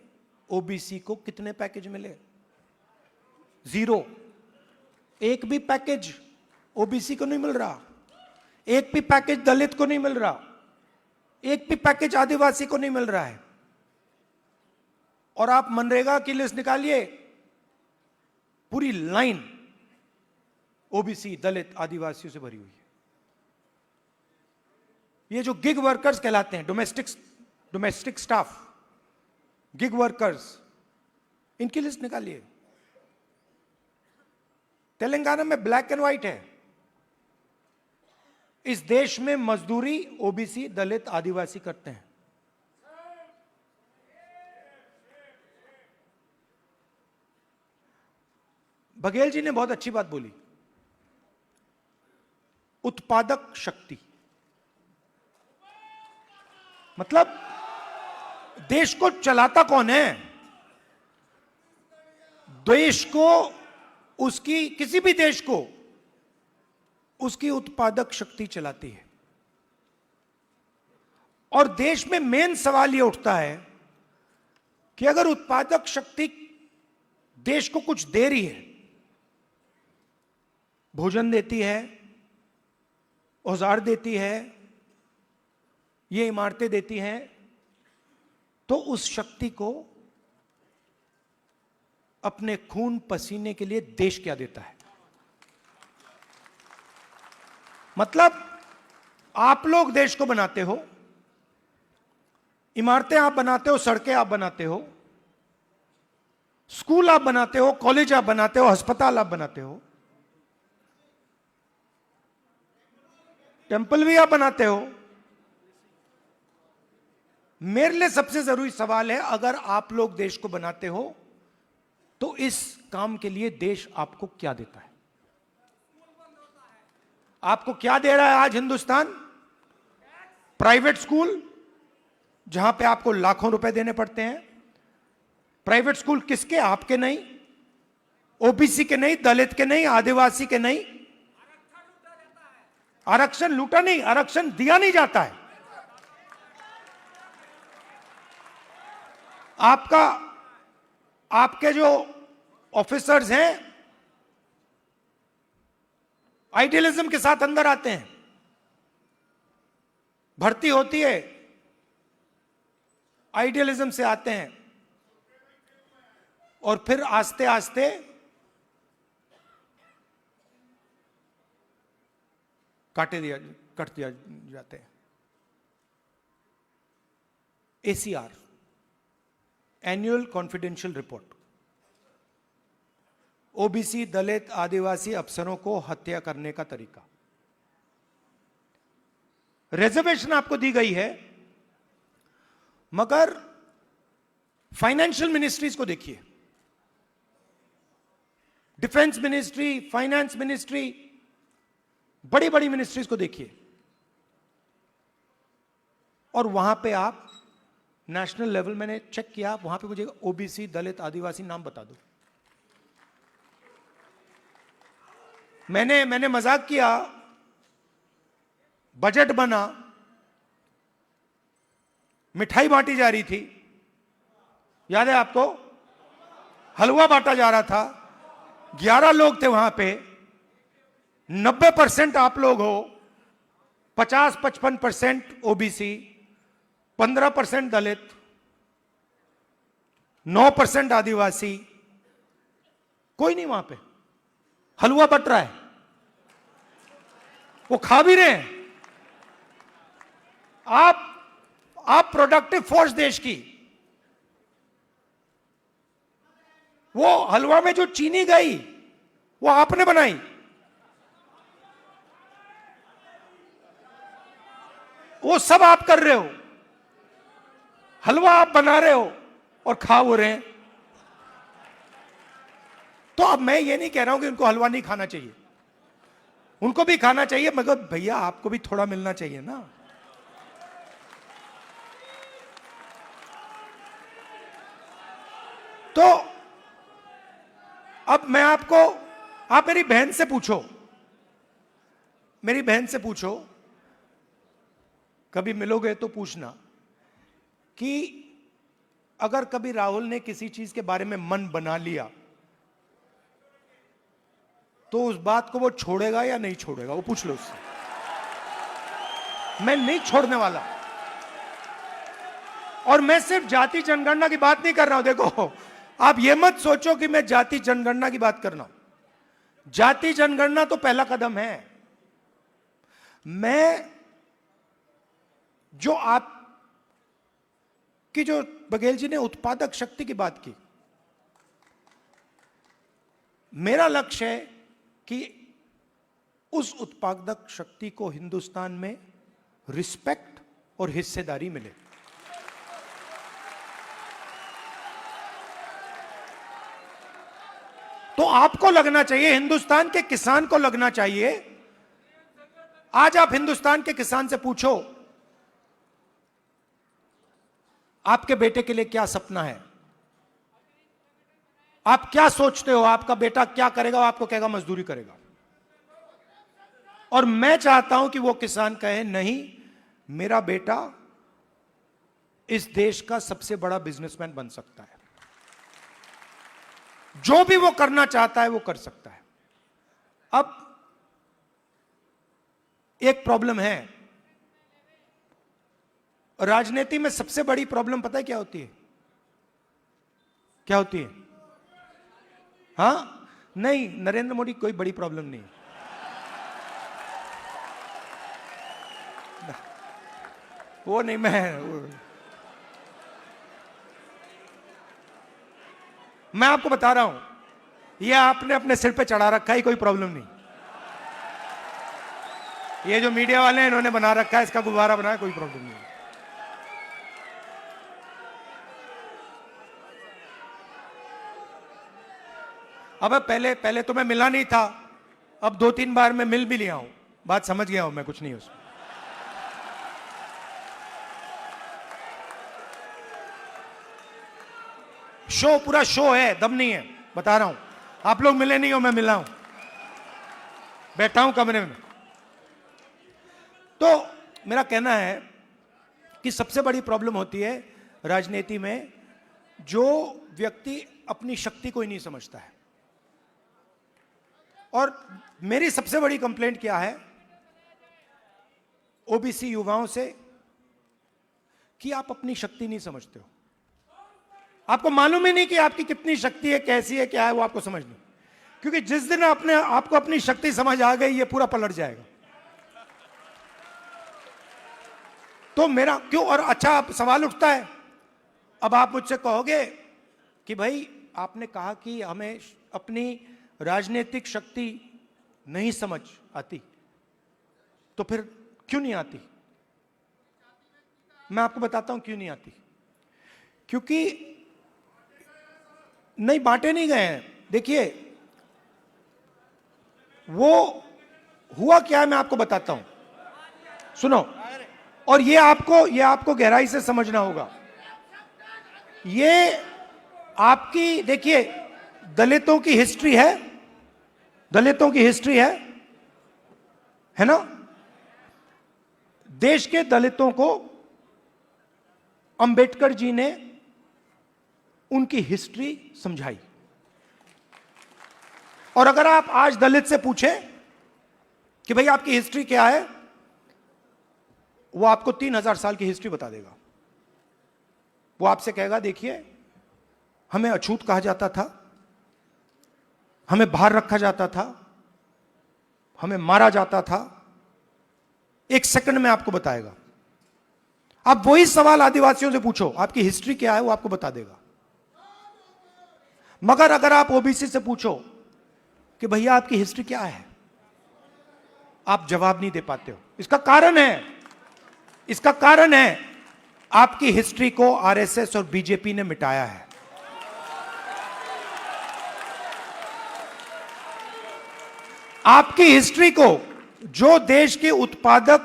ओबीसी को कितने पैकेज मिले? 0। एक भी पैकेज ओबीसी को नहीं मिल रहा, एक भी पैकेज दलित को नहीं मिल रहा, एक भी पैकेज आदिवासी को नहीं मिल रहा है। और आप मनरेगा की लिस्ट निकालिए, पूरी लाइन ओबीसी, दलित, आदिवासियों से भरी हुई है। ये जो गिग वर्कर्स कहलाते हैं, डोमेस्टिक स्टाफ, गिग वर्कर्स, इनकी लिस्ट निकालिए। तेलंगाना में ब्लैक एंड व्हाइट है। इस देश में मजदूरी ओबीसी, दलित, आदिवासी करते हैं। बघेल जी ने बहुत अच्छी बात बोली, उत्पादक शक्ति। मतलब देश को चलाता कौन है? देश को, उसकी, किसी भी देश को उसकी उत्पादक शक्ति चलाती है। और देश में मेन सवाल यह उठता है कि अगर उत्पादक शक्ति देश को कुछ दे रही है, भोजन देती है, औजार देती है, ये इमारतें देती हैं, तो उस शक्ति को अपने खून पसीने के लिए देश क्या देता है? मतलब आप लोग देश को बनाते हो, इमारतें आप बनाते हो, सड़कें आप बनाते हो, स्कूल आप बनाते हो, कॉलेज आप बनाते हो, अस्पताल आप बनाते हो, टेंपल भी आप बनाते हो। मेरे लिए सबसे जरूरी सवाल है, अगर आप लोग देश को बनाते हो तो इस काम के लिए देश आपको क्या देता है? आपको क्या दे रहा है आज हिंदुस्तान? प्राइवेट स्कूल, जहां पे आपको लाखों रुपए देने पड़ते हैं। प्राइवेट स्कूल किसके? आपके नहीं, ओबीसी के नहीं, दलित के नहीं, आदिवासी के नहीं। आरक्षण लूटा नहीं, आरक्षण दिया नहीं जाता है। आपके जो ऑफिसर्स हैं आइडियलिज्म के साथ अंदर आते हैं, भर्ती होती है, आइडियलिज्म से आते हैं और फिर आस्ते आस्ते कट दिया जाते हैं। ACR, annual confidential report, OBC दलित आदिवासी अफसरों को हत्या करने का तरीका। रिजर्वेशन आपको दी गई है, मगर फाइनेंशियल मिनिस्ट्रीज को देखिए, डिफेंस मिनिस्ट्री, फाइनेंस मिनिस्ट्री, बड़ी बड़ी मिनिस्ट्रीज को देखिए, और वहां पे आप नेशनल लेवल, मैंने चेक किया, वहां पे मुझे ओबीसी दलित आदिवासी नाम बता दो। मैंने मजाक किया, बजट बना, मिठाई बांटी जा रही थी, याद है आपको, हलवा बांटा जा रहा था, 11 लोग थे वहां पे, 90% आप लोग हो, 50-55% ओबीसी, 15% दलित, 9% आदिवासी, कोई नहीं वहां पे, हलवा बट रहा है, वो खा भी रहे हैं। आप प्रोडक्टिव फोर्स देश की, वो हलवा में जो चीनी गई वो आपने बनाई, वो सब आप कर रहे हो, हलवा आप बना रहे हो और खा हो रहे हैं। तो अब मैं ये नहीं कह रहा हूं कि उनको हलवा नहीं खाना चाहिए, उनको भी खाना चाहिए, मगर भैया आपको भी थोड़ा मिलना चाहिए ना। तो अब मैं आपको, आप मेरी बहन से पूछो, मेरी बहन से पूछो, कभी मिलोगे तो पूछना कि अगर कभी राहुल ने किसी चीज के बारे में मन बना लिया तो उस बात को वो छोड़ेगा या नहीं छोड़ेगा, वो पूछ लो उससे। मैं नहीं छोड़ने वाला, और मैं सिर्फ जाति जनगणना की बात नहीं कर रहा हूं। देखो, आप ये मत सोचो कि मैं जाति जनगणना की बात कर रहा हूं। जाति जनगणना तो पहला कदम है। मैं जो आप की, जो बघेल जी ने उत्पादक शक्ति की बात की, मेरा लक्ष्य है कि उस उत्पादक शक्ति को हिंदुस्तान में रिस्पेक्ट और हिस्सेदारी मिले। तो आपको लगना चाहिए, हिंदुस्तान के किसान को लगना चाहिए। आज आप हिंदुस्तान के किसान से पूछो, आपके बेटे के लिए क्या सपना है, आप क्या सोचते हो, आपका बेटा क्या करेगा, वो आपको कहेगा मजदूरी करेगा। और मैं चाहता हूं कि वो किसान कहे, नहीं, मेरा बेटा इस देश का सबसे बड़ा बिजनेसमैन बन सकता है, जो भी वो करना चाहता है वो कर सकता है। अब एक प्रॉब्लम है, राजनीति में सबसे बड़ी प्रॉब्लम पता है क्या होती है? क्या होती है? हाँ, नहीं, नरेंद्र मोदी कोई बड़ी प्रॉब्लम नहीं है। वो नहीं, मैं आपको बता रहा हूं, ये आपने अपने सिर पे चढ़ा रखा है, कोई प्रॉब्लम नहीं। ये जो मीडिया वाले हैं, इन्होंने बना रखा है, इसका गुब्बारा बनाया, कोई प्रॉब्लम नहीं। अब पहले तो मैं मिला नहीं था, अब 2-3 बार मैं मिल भी लिया हूं, बात समझ गया हूं मैं, कुछ नहीं उसमें। शो, पूरा शो है, दम नहीं है, बता रहा हूं। आप लोग मिले नहीं हो, मैं मिला हूं, बैठा हूं कमरे में। तो मेरा कहना है कि सबसे बड़ी प्रॉब्लम होती है राजनीति में, जो व्यक्ति अपनी शक्ति को ही नहीं समझता है। और मेरी सबसे बड़ी कंप्लेंट क्या है ओबीसी युवाओं से, कि आप अपनी शक्ति नहीं समझते हो। आपको मालूम ही नहीं कि आपकी कितनी शक्ति है, कैसी है, क्या है, वो आपको समझ नहीं। क्योंकि जिस दिन आपको अपनी शक्ति समझ आ गई, ये पूरा पलट जाएगा। तो मेरा क्यों, और अच्छा आप सवाल उठता है, अब आप मुझसे कहोगे कि भाई आपने कहा कि हमें अपनी राजनीतिक शक्ति नहीं समझ आती, तो फिर क्यों नहीं आती? मैं आपको बताता हूं क्यों नहीं आती। क्योंकि नहीं, बांटे नहीं गए हैं। देखिए वो हुआ क्या है, मैं आपको बताता हूं, सुनो। और ये आपको गहराई से समझना होगा। ये आपकी, देखिए दलितों की हिस्ट्री है, दलितों की हिस्ट्री है ना। देश के दलितों को अंबेडकर जी ने उनकी हिस्ट्री समझाई। और अगर आप आज दलित से पूछें कि भाई आपकी हिस्ट्री क्या है, वो आपको 3000 साल की हिस्ट्री बता देगा। वो आपसे कहेगा देखिए हमें अछूत कहा जाता था, हमें बाहर रखा जाता था, हमें मारा जाता था। एक सेकंड में आपको बताएगा। आप वही सवाल आदिवासियों से पूछो आपकी हिस्ट्री क्या है, वो आपको बता देगा। मगर अगर आप ओबीसी से पूछो कि भैया आपकी हिस्ट्री क्या है, आप जवाब नहीं दे पाते हो। इसका कारण है आपकी हिस्ट्री को आरएसएस और बीजेपी ने मिटाया है। आपकी हिस्ट्री को, जो देश की उत्पादक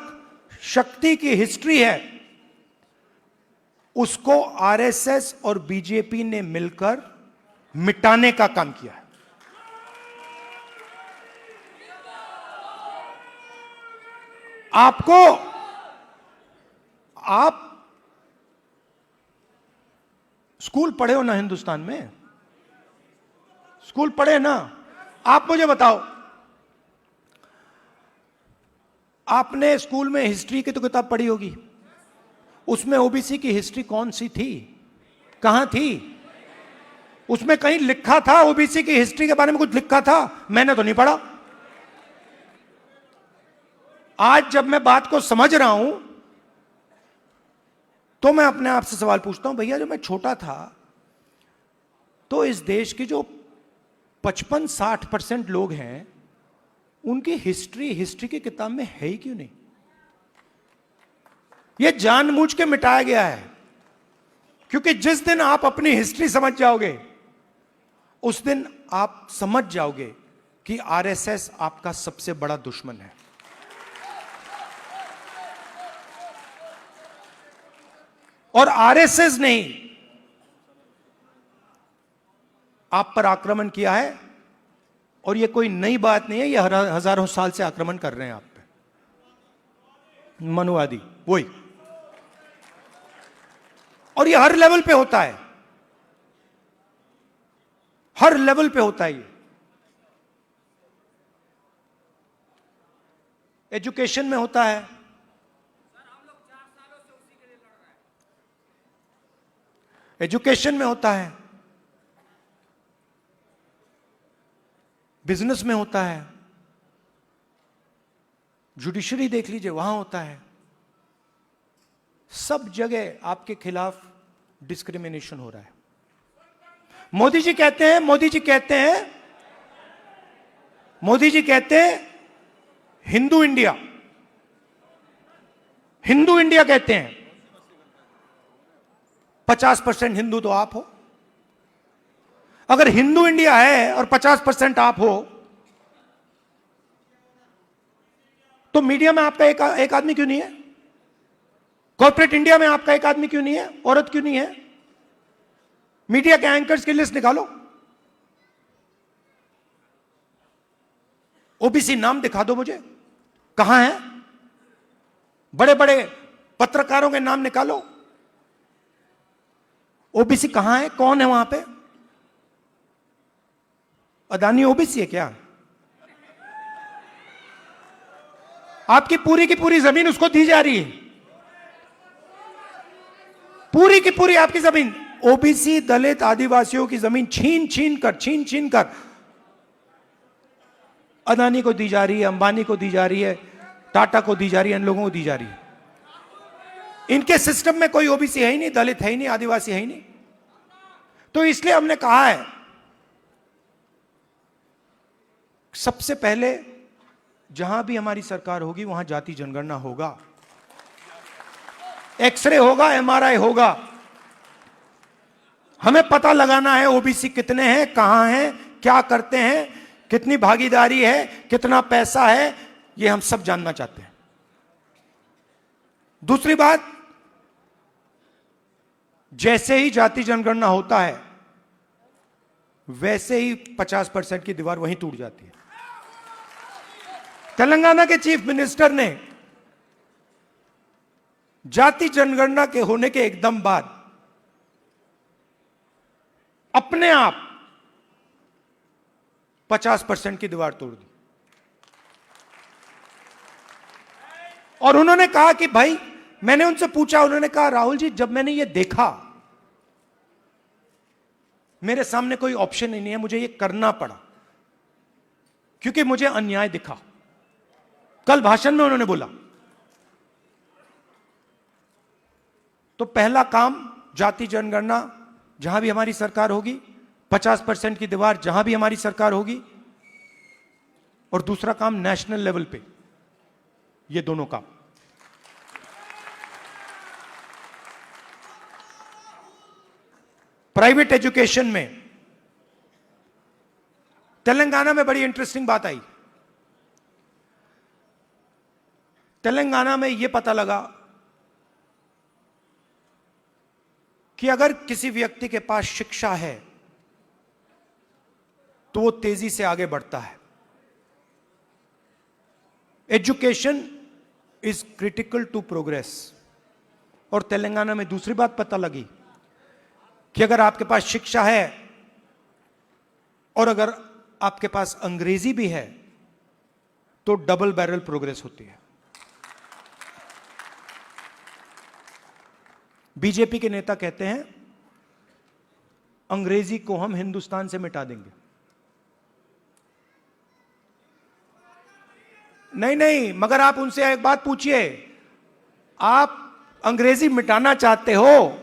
शक्ति की हिस्ट्री है, उसको आरएसएस और बीजेपी ने मिलकर मिटाने का काम किया है। आप स्कूल पढ़े हो ना हिंदुस्तान में, स्कूल पढ़े ना। आप मुझे बताओ, आपने स्कूल में हिस्ट्री की तो किताब पढ़ी होगी, उसमें ओबीसी की हिस्ट्री कौन सी थी, कहां थी? उसमें कहीं लिखा था ओबीसी की हिस्ट्री के बारे में कुछ लिखा था? मैंने तो नहीं पढ़ा। आज जब मैं बात को समझ रहा हूं तो मैं अपने आप से सवाल पूछता हूं, भैया जब मैं छोटा था तो इस देश के जो 55-60% लोग हैं उनकी हिस्ट्री की किताब में है ही क्यों नहीं? यह जानबूझ के मिटाया गया है। क्योंकि जिस दिन आप अपनी हिस्ट्री समझ जाओगे उस दिन आप समझ जाओगे कि आरएसएस आपका सबसे बड़ा दुश्मन है। और आरएसएस ने आप पर आक्रमण किया है, और यह कोई नई बात नहीं है, यह हजारों साल से आक्रमण कर रहे हैं आप पे, मनुवादी वही। और यह हर लेवल पे होता है, हर लेवल पे होता है। ये एजुकेशन में होता है, एजुकेशन में होता है, बिजनेस में होता है, जुडिशरी देख लीजिए वहां होता है। सब जगह आपके खिलाफ डिस्क्रिमिनेशन हो रहा है। मोदी जी कहते हैं हिंदू इंडिया कहते हैं। 50% हिंदू तो आप हो। अगर हिंदू इंडिया है और 50% आप हो, तो मीडिया में आपका एक आदमी क्यों नहीं है? कॉर्पोरेट इंडिया में आपका एक आदमी क्यों नहीं है? औरत क्यों नहीं है? मीडिया के एंकर्स की लिस्ट निकालो, ओबीसी नाम दिखा दो मुझे, कहां है? बड़े बड़े पत्रकारों के नाम निकालो, ओबीसी कहां है? कौन है वहां पे? अदानी ओबीसी है क्या? आपकी पूरी की पूरी जमीन उसको दी जा रही है, पूरी की पूरी आपकी जमीन ओबीसी दलित आदिवासियों की जमीन छीन छीन कर अदानी को दी जा रही है, अंबानी को दी जा रही है, टाटा को दी जा रही है, इन लोगों को दी जा रही है। इनके सिस्टम में कोई ओबीसी है ही नहीं, दलित है ही नहीं, आदिवासी है ही नहीं। तो इसलिए हमने कहा है सबसे पहले जहां भी हमारी सरकार होगी वहां जाति जनगणना होगा, एक्सरे होगा, एमआरआई होगा। हमें पता लगाना है ओबीसी कितने हैं, कहां हैं, क्या करते हैं, कितनी भागीदारी है, कितना पैसा है, यह हम सब जानना चाहते हैं। दूसरी बात, जैसे ही जाति जनगणना होता है वैसे ही 50% की दीवार वहीं टूट जाती है। तेलंगाना के चीफ मिनिस्टर ने जाति जनगणना के होने के एकदम बाद अपने आप 50% की दीवार तोड़ दी और उन्होंने कहा कि भाई, मैंने उनसे पूछा, उन्होंने कहा राहुल जी, जब मैंने ये देखा, मेरे सामने कोई ऑप्शन ही नहीं है, मुझे ये करना पड़ा क्योंकि मुझे अन्याय दिखा। कल भाषण में उन्होंने बोला तो पहला काम जाति जनगणना जहां भी हमारी सरकार होगी, 50% की दीवार जहां भी हमारी सरकार होगी, और दूसरा काम नेशनल लेवल पे, ये दोनों काम। प्राइवेट एजुकेशन में तेलंगाना में बड़ी इंटरेस्टिंग बात आई। तेलंगाना में यह पता लगा कि अगर किसी व्यक्ति के पास शिक्षा है तो वो तेजी से आगे बढ़ता है। Education is critical to progress. और तेलंगाना में दूसरी बात पता लगी कि अगर आपके पास शिक्षा है और अगर आपके पास अंग्रेजी भी है तो डबल बैरल प्रोग्रेस होती है। बीजेपी के नेता कहते हैं अंग्रेजी को हम हिंदुस्तान से मिटा देंगे। नहीं, मगर आप उनसे एक बात पूछिए, आप अंग्रेजी मिटाना चाहते हो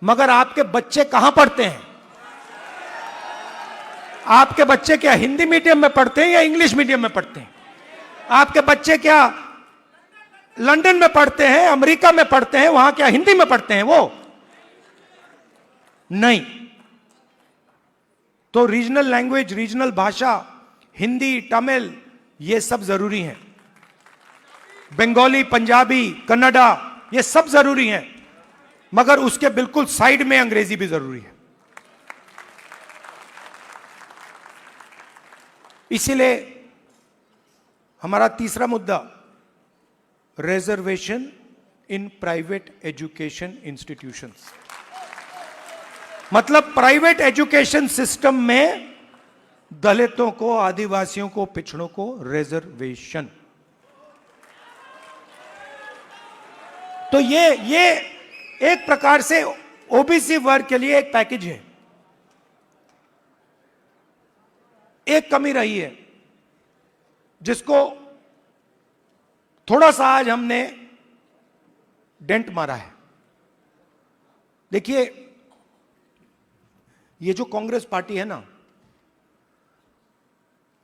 मगर आपके बच्चे कहां पढ़ते हैं? आपके बच्चे क्या हिंदी मीडियम में पढ़ते हैं या इंग्लिश मीडियम में पढ़ते हैं? आपके बच्चे क्या लंदन में पढ़ते हैं, अमेरिका में पढ़ते हैं, वहां क्या हिंदी में पढ़ते हैं वो? नहीं। तो रीजनल लैंग्वेज, रीजनल भाषा, हिंदी, तमिल, ये सब जरूरी हैं। बंगाली, पंजाबी, कन्नड़ा, ये सब जरूरी हैं, मगर उसके बिल्कुल साइड में अंग्रेजी भी जरूरी है। इसीलिए हमारा तीसरा मुद्दा, reservation in private education institutions, मतलब प्राइवेट एजुकेशन सिस्टम में दलितों को, आदिवासियों को, पिछड़ों को रिजर्वेशन। तो ये एक प्रकार से ओबीसी वर्ग के लिए एक पैकेज है। एक कमी रही है जिसको थोड़ा सा आज हमने डेंट मारा है। देखिए, ये जो कांग्रेस पार्टी है ना,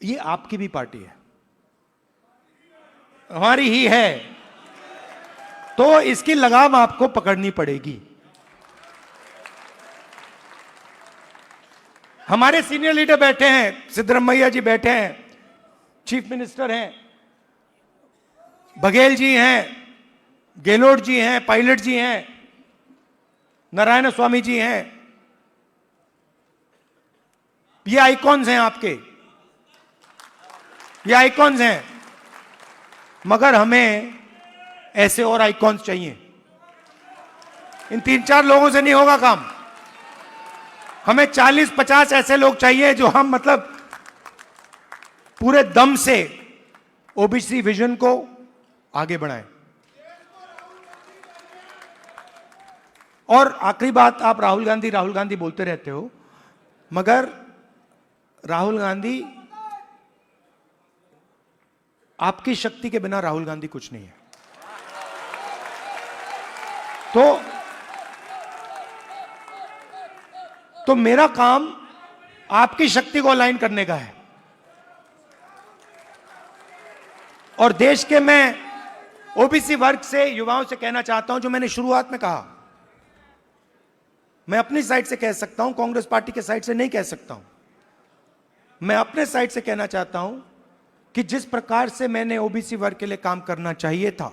ये आपकी भी पार्टी है, हमारी ही है, तो इसकी लगाम आपको पकड़नी पड़ेगी। हमारे सीनियर लीडर बैठे हैं, सिद्धरामैया जी बैठे हैं, चीफ मिनिस्टर हैं, बघेल जी हैं, गेहलोत जी हैं, पायलट जी हैं, नारायण स्वामी जी हैं। ये आइकॉन्स हैं आपके, ये आइकॉन्स हैं, मगर हमें ऐसे और आइकॉन्स चाहिए। इन 3-4 लोगों से नहीं होगा काम। हमें 40-50 ऐसे लोग चाहिए जो हम मतलब पूरे दम से ओबीसी विजन को आगे बढ़ाएं। और आखिरी बात, आप राहुल गांधी बोलते रहते हो, मगर राहुल गांधी, आपकी शक्ति के बिना राहुल गांधी कुछ नहीं है। तो मेरा काम आपकी शक्ति को अलाइन करने का है। और देश के मैं ओबीसी वर्ग से, युवाओं से कहना चाहता हूं, जो मैंने शुरुआत में कहा, मैं अपनी साइड से कह सकता हूं, कांग्रेस पार्टी के साइड से नहीं कह सकता हूं। मैं अपने साइड से कहना चाहता हूं कि जिस प्रकार से मैंने ओबीसी वर्ग के लिए काम करना चाहिए था,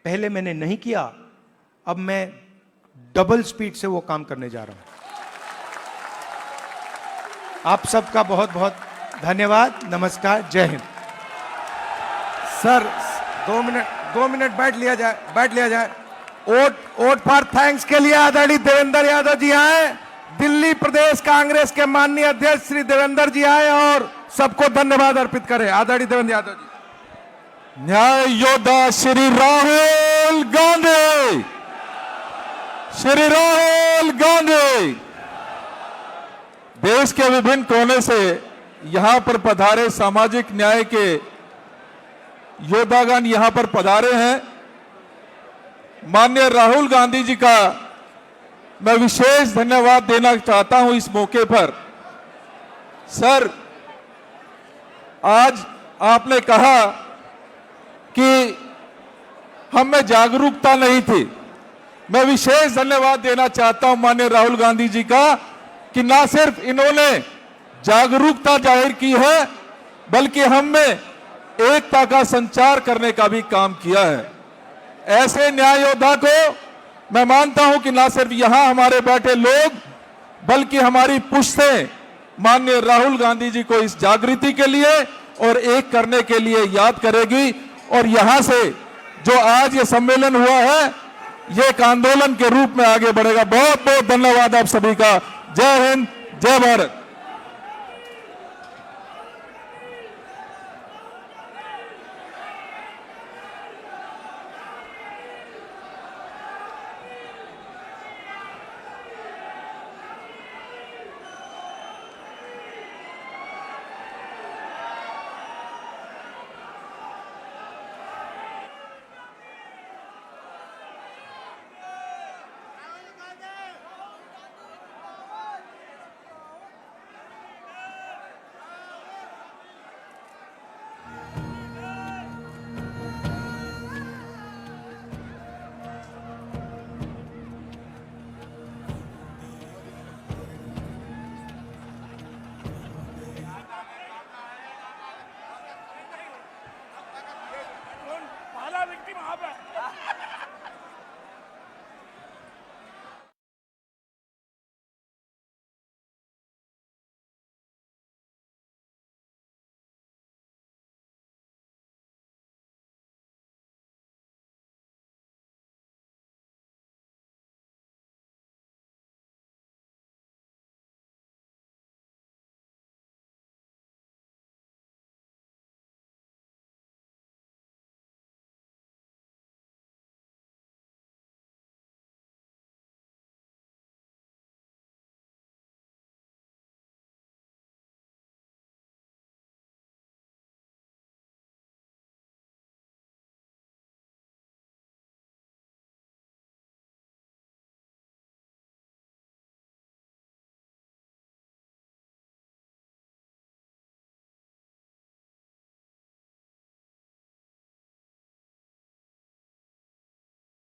पहले मैंने नहीं किया, अब मैं डबल स्पीड से वो काम करने जा रहा हूं। आप सबका बहुत बहुत धन्यवाद। नमस्कार, जय हिंद। सर 2 मिनट बैठ लिया जाए। वोट फॉर थैंक्स के लिए आदरणीय देवेंद्र यादव जी आए, दिल्ली प्रदेश कांग्रेस के माननीय अध्यक्ष श्री देवेंद्र जी आए और सबको धन्यवाद अर्पित करें। आदरणीय देवेंद्र यादव जी। न्याय योद्धा श्री राहुल गांधी, श्री राहुल गांधी देश के विभिन्न कोने से यहां पर पधारे सामाजिक न्याय के योद्धागण यहां पर पधारे हैं। माननीय राहुल गांधी जी का मैं विशेष धन्यवाद देना चाहता हूं इस मौके पर। सर, आज आपने कहा कि हम में जागरूकता नहीं थी। मैं विशेष धन्यवाद देना चाहता हूं माननीय राहुल गांधी जी का कि ना सिर्फ इन्होंने जागरूकता जाहिर की है, बल्कि हम में एकता का संचार करने का भी काम किया है। ऐसे न्याय योद्धा को मैं मानता हूं कि ना सिर्फ यहां हमारे बैठे लोग, बल्कि हमारी पुश्तें माननीय राहुल गांधी जी को इस जागृति के लिए और एक करने के लिए याद करेगी। और यहां से जो आज ये सम्मेलन हुआ है, ये एक आंदोलन के रूप में आगे बढ़ेगा। बहुत बहुत धन्यवाद आप सभी का। जय हिंद, जय भारत।